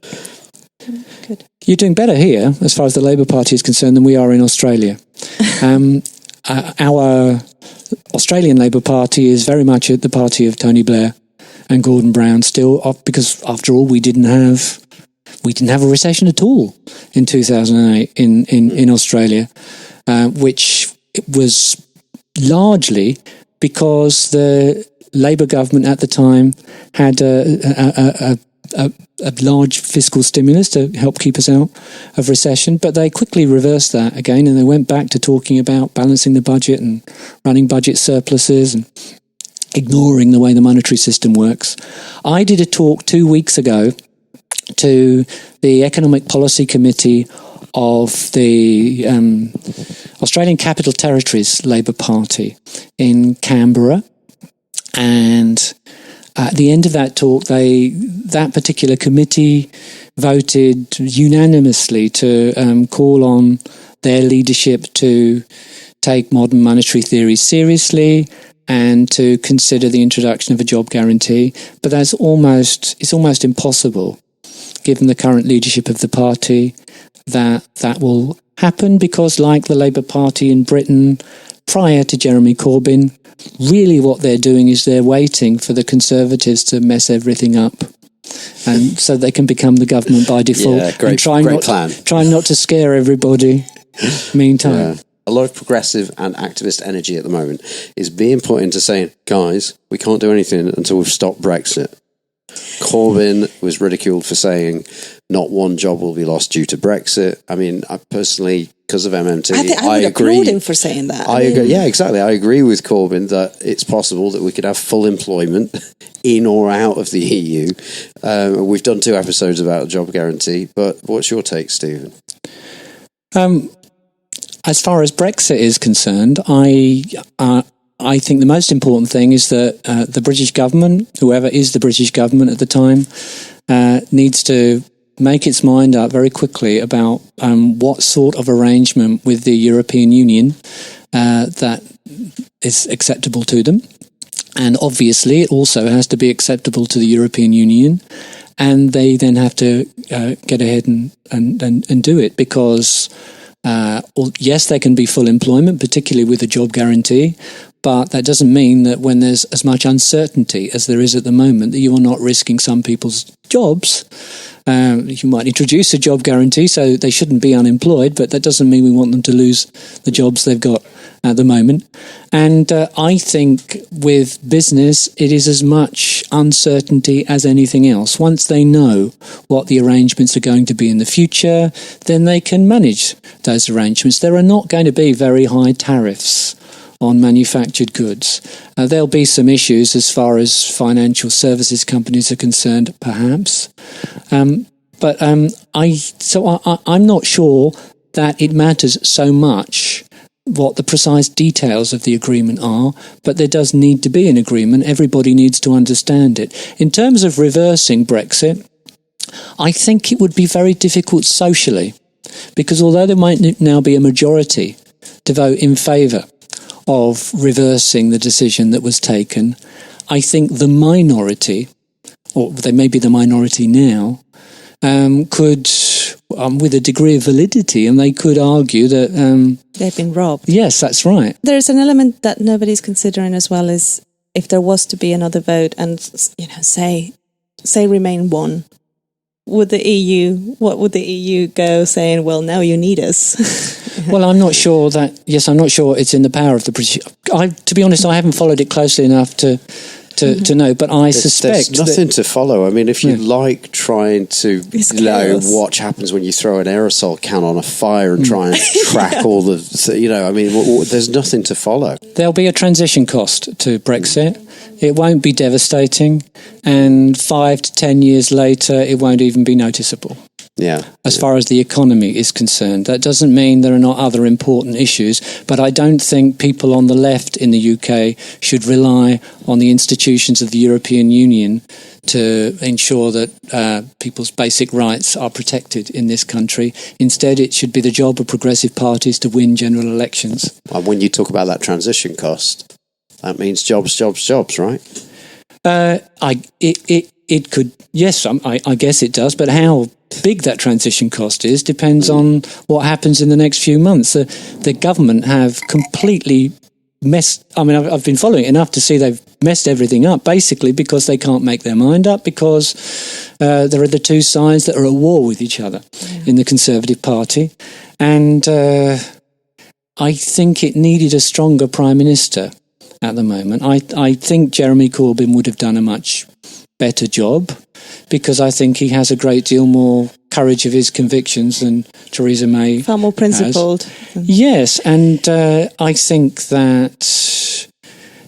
Good. You're doing better here, as far as the Labour Party is concerned, than we are in Australia. Our Australian Labour Party is very much the party of Tony Blair and Gordon Brown still, because after all, we didn't have a recession at all in 2008 in Australia, which was largely because the Labour government at the time had a large fiscal stimulus to help keep us out of recession, but they quickly reversed that again and they went back to talking about balancing the budget and running budget surpluses and ignoring the way the monetary system works. I did a talk 2 weeks ago to the Economic Policy Committee of the Australian Capital Territories Labour Party in Canberra, and at the end of that talk, that particular committee voted unanimously to call on their leadership to take modern monetary theory seriously and to consider the introduction of a job guarantee. But it's almost impossible, given the current leadership of the party, that will happen, because like the Labour Party in Britain prior to Jeremy Corbyn, really what they're doing is they're waiting for the Conservatives to mess everything up, and so they can become the government by default. Yeah, great plan. Trying not to scare everybody. Meantime. Yeah. A lot of progressive and activist energy at the moment is being put into saying, guys, we can't do anything until we've stopped Brexit. Corbyn was ridiculed for saying not one job will be lost due to Brexit. I mean, I personally, because of MMT, I would applaud him for saying that. I agree. Yeah, exactly. I agree with Corbyn that it's possible that we could have full employment in or out of the EU. We've done 2 episodes about a job guarantee, but what's your take, Stephen? As far as Brexit is concerned, I think the most important thing is that the British government, whoever is the British government at the time, needs to make its mind up very quickly about what sort of arrangement with the European Union that is acceptable to them. And obviously it also has to be acceptable to the European Union, and they then have to get ahead and do it, because yes, there can be full employment, particularly with a job guarantee, but that doesn't mean that when there's as much uncertainty as there is at the moment, that you are not risking some people's jobs. You might introduce a job guarantee, so they shouldn't be unemployed, but that doesn't mean we want them to lose the jobs they've got at the moment. And I think with business, it is as much uncertainty as anything else. Once they know what the arrangements are going to be in the future, then they can manage those arrangements. There are not going to be very high tariffs on manufactured goods. There'll be some issues as far as financial services companies are concerned, perhaps. But I'm not sure that it matters so much what the precise details of the agreement are, but there does need to be an agreement. Everybody needs to understand it. In terms of reversing Brexit, I think it would be very difficult socially, because although there might now be a majority to vote in favour of reversing the decision that was taken, I think the minority or they may be the minority now, could, with a degree of validity, and they could argue that they've been robbed. Yes, that's right. There's an element that nobody's considering as well, is if there was to be another vote and, say Remain won, what would the EU go saying, well, now you need us? Well, I'm not sure it's in the power of the British. To be honest, I haven't followed it closely enough to know, but I suspect there's nothing to follow. I mean, if you like trying to watch happens when you throw an aerosol can on a fire and try and track all the, there's nothing to follow. There'll be a transition cost to Brexit. It won't be devastating, and 5 to 10 years later, it won't even be noticeable. Yeah. As far as the economy is concerned. That doesn't mean there are not other important issues, but I don't think people on the left in the UK should rely on the institutions of the European Union to ensure that people's basic rights are protected in this country. Instead, it should be the job of progressive parties to win general elections. And when you talk about that transition cost, that means jobs, right? It could, yes, I guess it does, but how big that transition cost is depends on what happens in the next few months. The government have completely messed, I've been following it enough to see they've messed everything up, basically because they can't make their mind up, because there are the two sides that are at war with each other in the Conservative Party. And I think it needed a stronger Prime Minister at the moment. I think Jeremy Corbyn would have done a much better job, because I think he has a great deal more courage of his convictions than Theresa May. Far more principled. Yes, and I think that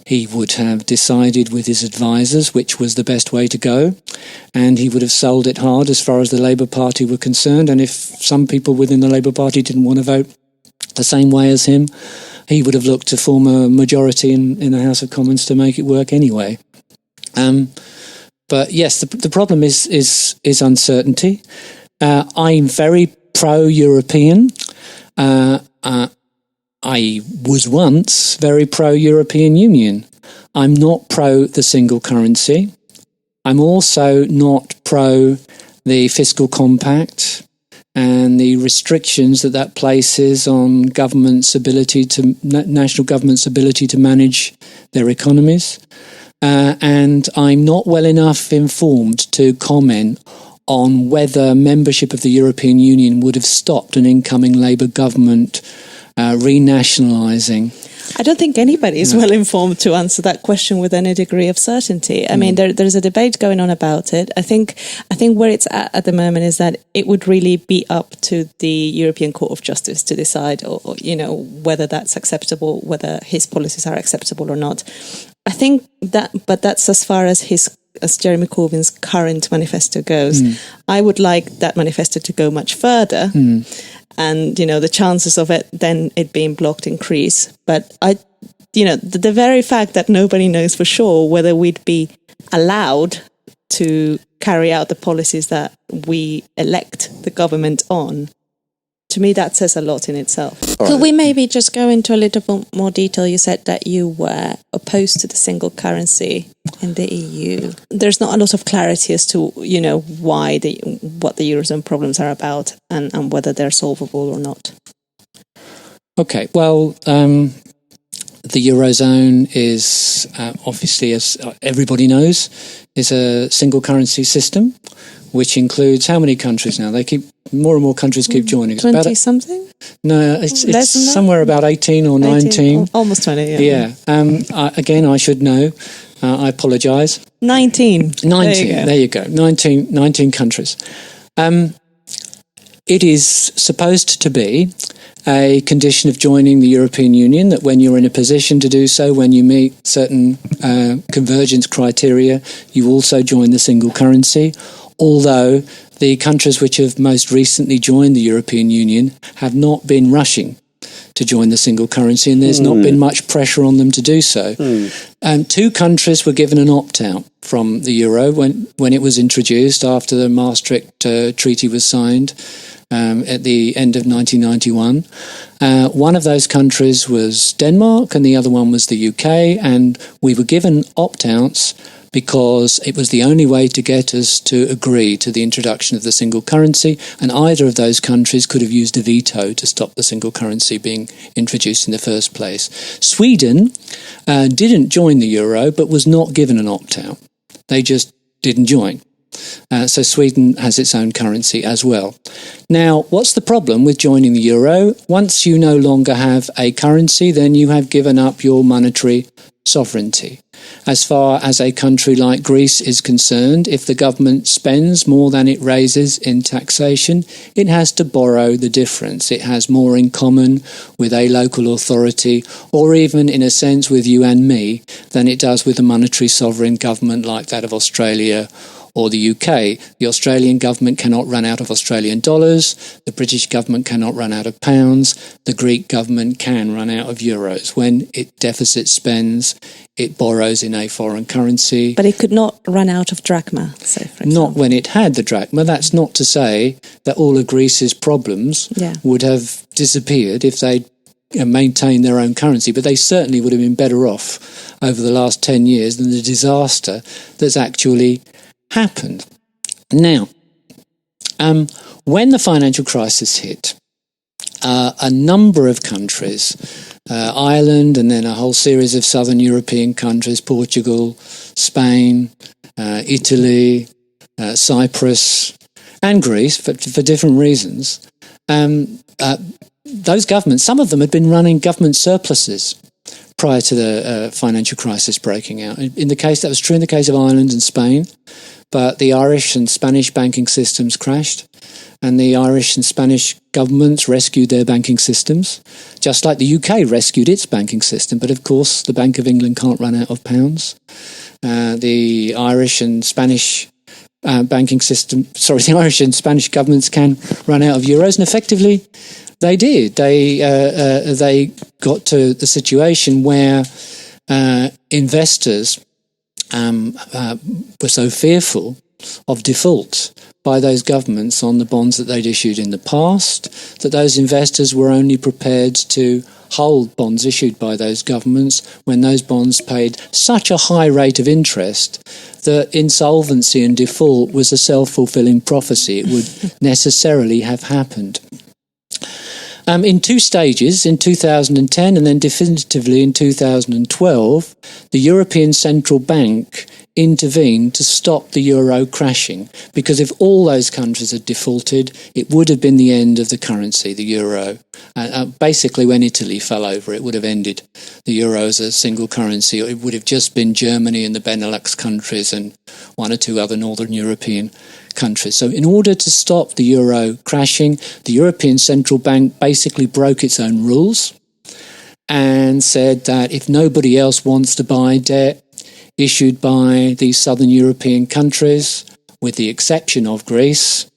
he would have decided with his advisers which was the best way to go, and he would have sold it hard as far as the Labour Party were concerned, and if some people within the Labour Party didn't want to vote the same way as him, he would have looked to form a majority in the House of Commons to make it work anyway. But yes, the problem is uncertainty. I'm very pro-European. I was once very pro-European Union. I'm not pro the single currency. I'm also not pro the fiscal compact and the restrictions that places on governments' ability to, national governments' ability to manage their economies. And I'm not well enough informed to comment on whether membership of the European Union would have stopped an incoming Labour government renationalising. I don't think anybody is well informed to answer that question with any degree of certainty. I mean, there's a debate going on about it. I think where it's at the moment is that it would really be up to the European Court of Justice to decide, or whether that's acceptable, whether his policies are acceptable or not. I think but that's as far as Jeremy Corbyn's current manifesto goes. I would like that manifesto to go much further. And, the chances of it being blocked increase. But the very fact that nobody knows for sure whether we'd be allowed to carry out the policies that we elect the government on, to me, that says a lot in itself. Could we maybe just go into a little bit more detail? You said that you were opposed to the single currency in the EU. There's not a lot of clarity as to, what the Eurozone problems are about and whether they're solvable or not. Okay, well, the Eurozone is obviously, as everybody knows, is a single currency system, which includes how many countries now? More and more countries keep joining. 20-something? No, it's somewhere about 18 or 19. Almost 20, yeah. Again, I should know. I apologise. 19. There you go. 19 countries. It is supposed to be a condition of joining the European Union that when you're in a position to do so, when you meet certain convergence criteria, you also join the single currency, although the countries which have most recently joined the European Union have not been rushing to join the single currency, and there's not been much pressure on them to do so. 2 countries were given an opt-out from the euro when it was introduced after the Maastricht Treaty was signed at the end of 1991. One of those countries was Denmark and the other one was the UK, and we were given opt-outs because it was the only way to get us to agree to the introduction of the single currency, and either of those countries could have used a veto to stop the single currency being introduced in the first place. Sweden didn't join the euro, but was not given an opt-out. They just didn't join. So Sweden has its own currency as well. Now, what's the problem with joining the euro? Once you no longer have a currency, then you have given up your monetary sovereignty. As far as a country like Greece is concerned, if the government spends more than it raises in taxation, it has to borrow the difference. It has more in common with a local authority, or even in a sense with you and me, than it does with a monetary sovereign government like that of Australia or the UK. The Australian government cannot run out of Australian dollars, the British government cannot run out of pounds, the Greek government can run out of euros. When it deficit spends, it borrows in a foreign currency. But it could not run out of drachma, say, for example. Not when it had the drachma. That's not to say that all of Greece's problems would have disappeared if they'd maintain their own currency, but they certainly would have been better off over the last 10 years than the disaster that's actually happened. Now, when the financial crisis hit, a number of countries, Ireland and then a whole series of southern European countries, Portugal, Spain, Italy, Cyprus, and Greece, for different reasons, those governments, some of them had been running government surpluses prior to the financial crisis breaking out. That was true in the case of Ireland and Spain, but the Irish and Spanish banking systems crashed, and the Irish and Spanish governments rescued their banking systems, just like the UK rescued its banking system. But of course, the Bank of England can't run out of pounds. The Irish and Spanish the Irish and Spanish governments can run out of euros, and effectively they did. They got to the situation where investors were so fearful of default by those governments on the bonds that they'd issued in the past that those investors were only prepared to hold bonds issued by those governments when those bonds paid such a high rate of interest that insolvency and default was a self-fulfilling prophecy. It would necessarily have happened. In two stages, in 2010 and then definitively in 2012, the European Central Bank intervened to stop the euro crashing, because if all those countries had defaulted, it would have been the end of the currency, the euro. Basically, when Italy fell over, it would have ended the euro as a single currency. It would have just been Germany and the Benelux countries and one or two other northern European countries. So in order to stop the euro crashing, the European Central Bank basically broke its own rules and said that if nobody else wants to buy debt issued by these southern European countries, with the exception of Greece,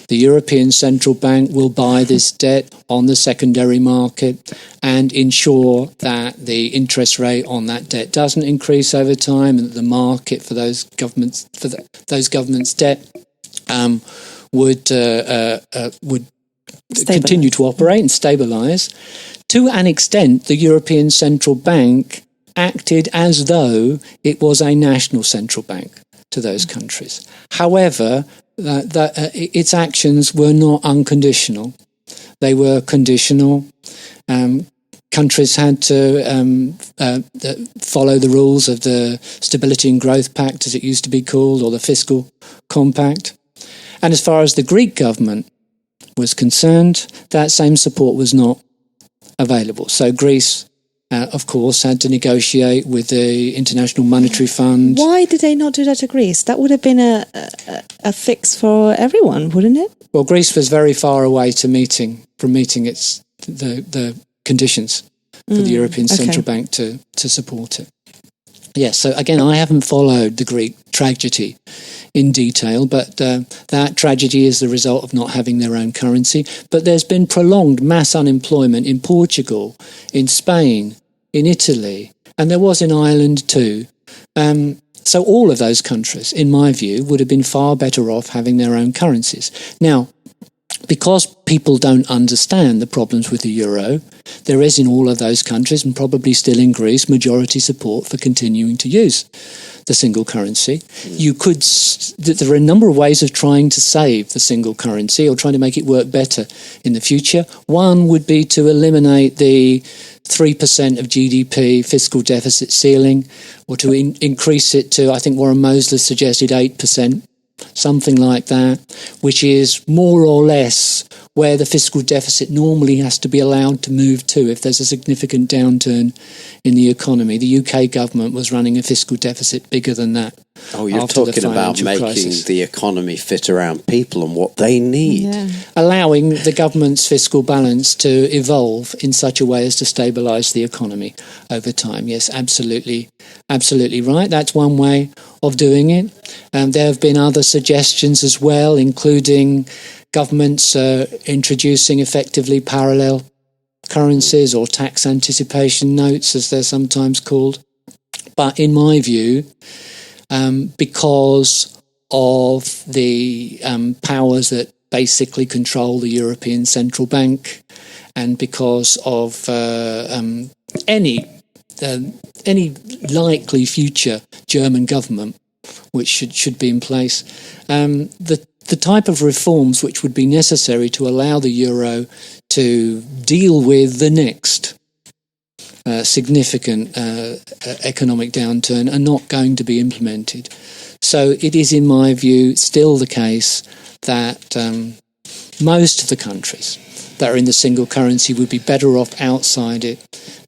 the European Central Bank will buy this debt on the secondary market and ensure that the interest rate on that debt doesn't increase over time, and that the market for those governments' debt would continue to operate and stabilise. To an extent, the European Central Bank acted as though it was a national central bank to those countries. However, its actions were not unconditional. They were conditional. Countries had to follow the rules of the Stability and Growth Pact, as it used to be called, or the Fiscal Compact. And as far as the Greek government was concerned, that same support was not available. So Greece, of course, had to negotiate with the International Monetary Fund. Why did they not do that to Greece? That would have been a fix for everyone, wouldn't it? Well, Greece was very far away from meeting the conditions for the European Central Bank to support it. Yes, so again, I haven't followed the Greek tragedy in detail, but that tragedy is the result of not having their own currency. But there's been prolonged mass unemployment in Portugal, in Spain, in Italy, and there was in Ireland too. So all of those countries, in my view, would have been far better off having their own currencies. Now, because people don't understand the problems with the euro, there is in all of those countries, and probably still in Greece, majority support for continuing to use the single currency. There are a number of ways of trying to save the single currency or trying to make it work better in the future. One would be to eliminate the 3% of GDP fiscal deficit ceiling, or to increase it to, I think Warren Mosler suggested 8%. Something like that, which is more or less where the fiscal deficit normally has to be allowed to move to if there's a significant downturn in the economy. The UK government was running a fiscal deficit bigger than that. Oh, you're talking about making the economy fit around people and what they need. Yeah. Allowing the government's fiscal balance to evolve in such a way as to stabilise the economy over time. Yes, absolutely right. That's one way of doing it. There have been other suggestions as well, including governments introducing effectively parallel currencies or tax anticipation notes, as they're sometimes called. But in my view, because of the powers that basically control the European Central Bank, and because of any likely future German government, which should be in place, the type of reforms which would be necessary to allow the euro to deal with the next significant economic downturn are not going to be implemented. So it is, in my view, still the case that most of the countries that are in the single currency would be better off outside it.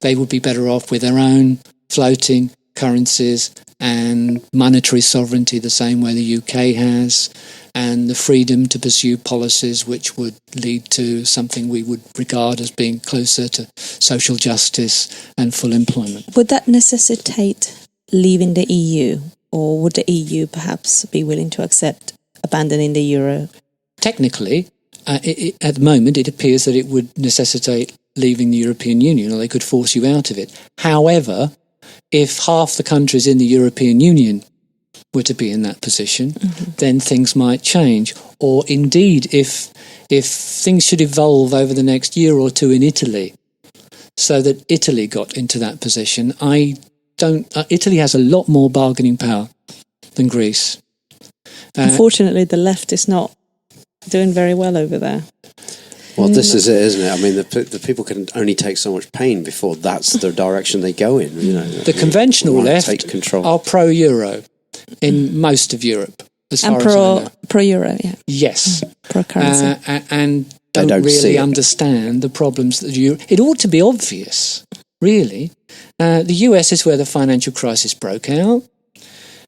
They would be better off with their own floating currencies and monetary sovereignty the same way the UK has, and the freedom to pursue policies which would lead to something we would regard as being closer to social justice and full employment. Would that necessitate leaving the EU, or would the EU perhaps be willing to accept abandoning the euro? Technically, at the moment, it appears that it would necessitate leaving the European Union, or they could force you out of it. However, if half the countries in the European Union were to be in that position, then things might change. Or indeed, if things should evolve over the next year or two in Italy, so that Italy got into that position, Italy has a lot more bargaining power than Greece. Unfortunately, the left is not doing very well over there. Well, this is it, isn't it? I mean, the people can only take so much pain before that's the direction they go in. You know, the conventional left are pro-euro in most of Europe, as far as I know. Pro-euro, yeah. Yes. Pro-currency. And don't really understand the problems that it ought to be obvious, really. The US is where the financial crisis broke out.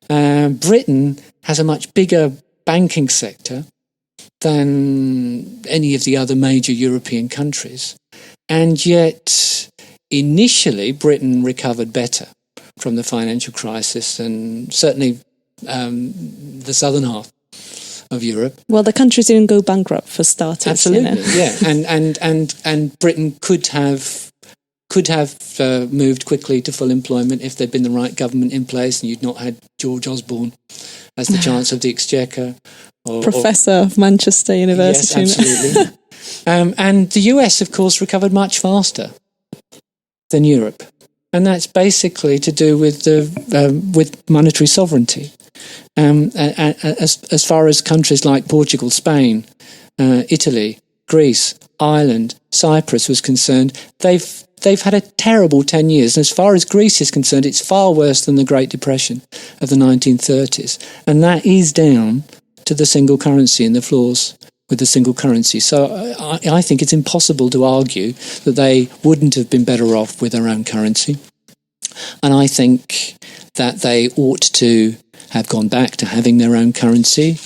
Britain has a much bigger banking sector than any of the other major European countries. And yet, initially, Britain recovered better from the financial crisis than certainly the southern half of Europe. Well, the countries didn't go bankrupt for starters. Absolutely, yeah. And Britain could have moved quickly to full employment if there'd been the right government in place and you'd not had George Osborne as the Chancellor of the Exchequer. Professor of Manchester University. Yes, absolutely. And the US, of course, recovered much faster than Europe. And that's basically to do with with monetary sovereignty. As far as countries like Portugal, Spain, Italy, Greece, Ireland, Cyprus was concerned, they've had a terrible 10 years. And as far as Greece is concerned, it's far worse than the Great Depression of the 1930s. And that is down to the single currency and the flaws with the single currency. So I think it's impossible to argue that they wouldn't have been better off with their own currency. And I think that they ought to have gone back to having their own currency.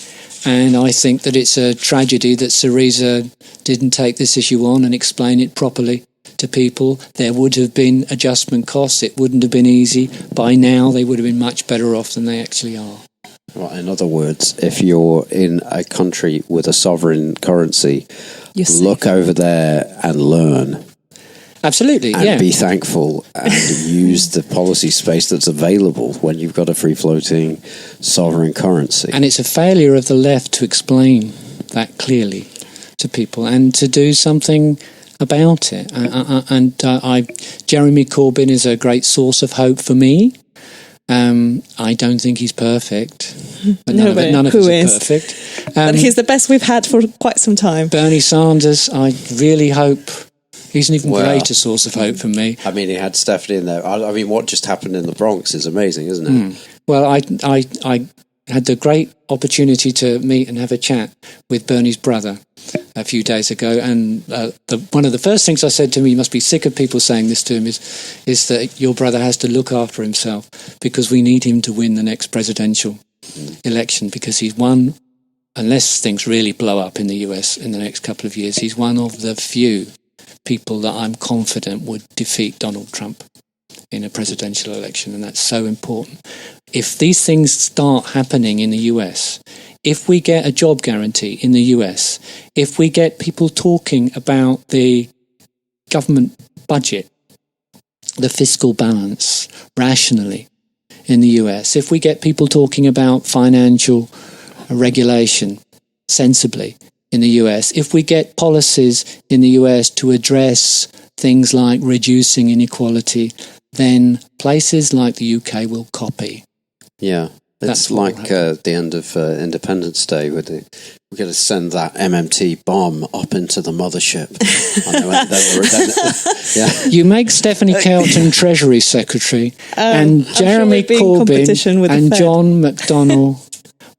And I think that it's a tragedy that Syriza didn't take this issue on and explain it properly to people. There would have been adjustment costs. It wouldn't have been easy. By now, they would have been much better off than they actually are. Well, in other words, if you're in a country with a sovereign currency, look over there and learn. Absolutely, and be thankful and use the policy space that's available when you've got a free-floating sovereign currency. And it's a failure of the left to explain that clearly. to people and to do something about it. Jeremy Corbyn is a great source of hope for me. I don't think he's perfect. But none of us are perfect. But he's the best we've had for quite some time. Bernie Sanders, I really hope he's an even greater source of hope for me. I mean, he had Stephanie in there. I mean, what just happened in the Bronx is amazing, isn't it? Well, I had the great opportunity to meet and have a chat with Bernie's brother a few days ago, and one of the first things I said to him, you must be sick of people saying this to him, is that your brother has to look after himself, because we need him to win the next presidential election, because he's one, unless things really blow up in the US in the next couple of years, he's one of the few people that I'm confident would defeat Donald Trump in a presidential election, and that's so important. If these things start happening in the US, if we get a job guarantee in the US, if we get people talking about the government budget, the fiscal balance rationally in the US, if we get people talking about financial regulation sensibly in the US, if we get policies in the US to address things like reducing inequality, then places like the UK will copy. Yeah. It's like the end of Independence Day, where we're going to send that MMT bomb up into the mothership. You make Stephanie Kelton Treasury Secretary, and Jeremy Corbyn and John McDonnell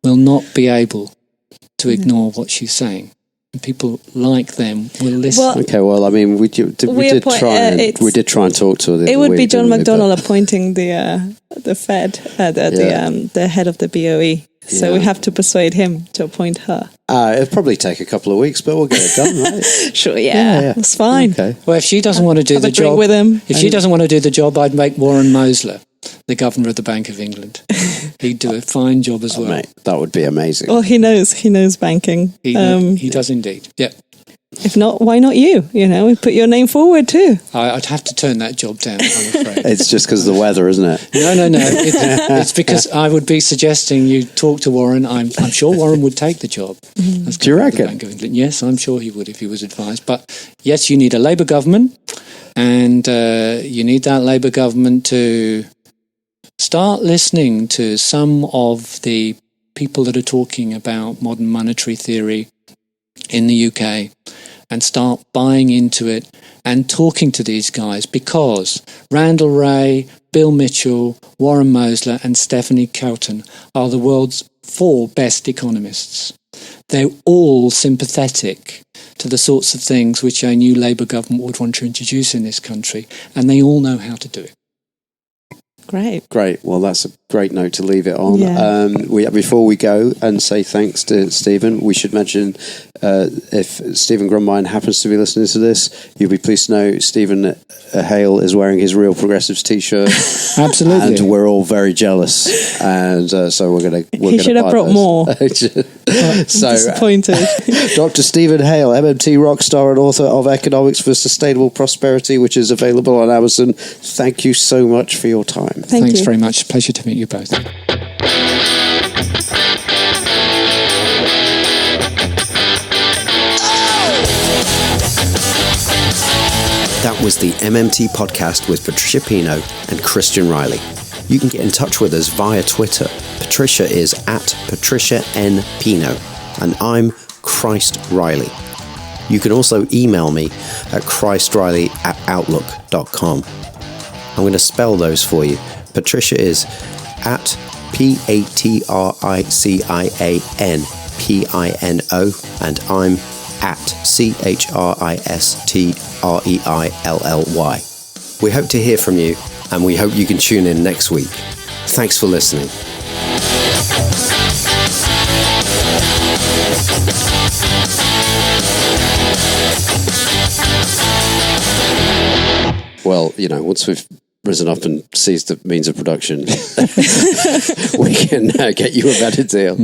will not be able to ignore what she's saying. And people like them will listen. Well, okay, well, I mean, we did try and talk to her. It would be John McDonnell appointing the Fed, the head of the BOE. So we have to persuade him to appoint her. It'll probably take a couple of weeks, but we'll get it done, right? Sure, yeah. It's fine. Okay. Well, if she doesn't want to do the job, with him. If she doesn't want to do the job, I'd make Warren Mosler the governor of the Bank of England. He'd do a fine job as well. Mate, that would be amazing. Well, he knows banking. He does indeed. Yeah. If not, why not you? We put your name forward too. I'd have to turn that job down, I'm afraid. It's just because of the weather, isn't it? No. It's because I would be suggesting you talk to Warren. I'm sure Warren would take the job. Do you reckon? Bank of England. Yes, I'm sure he would if he was advised. But yes, you need a Labour government, and you need that Labour government to start listening to some of the people that are talking about modern monetary theory in the UK, and start buying into it and talking to these guys, because Randall Wray, Bill Mitchell, Warren Mosler and Stephanie Kelton are the world's 4 best economists. They're all sympathetic to the sorts of things which a new Labour government would want to introduce in this country, and they all know how to do it. Great. Well, that's a great note to leave it on. Yeah. Before we go and say thanks to Stephen, we should mention, if Stephen Grumbine happens to be listening to this, you'll be pleased to know Stephen Hale is wearing his Real Progressives t-shirt. Absolutely. And we're all very jealous. And so we're going to... He should have brought more. So, disappointed. Dr. Stephen Hale, MMT rock star and author of Economics for Sustainable Prosperity, which is available on Amazon. Thank you so much for your time. Thanks very much. Pleasure to meet you both. That was the MMT podcast with Patricia Pino and Christian Riley. You can get in touch with us via Twitter. Patricia is at Patricia N. Pino, and I'm Christ Riley. You can also email me at christriley@outlook.com. I'm going to spell those for you. Patricia is at PatricianPino, and I'm at ChristReilly. We hope to hear from you, and we hope you can tune in next week. Thanks for listening. Well, once we've risen up and seized the means of production, we can get you a better deal.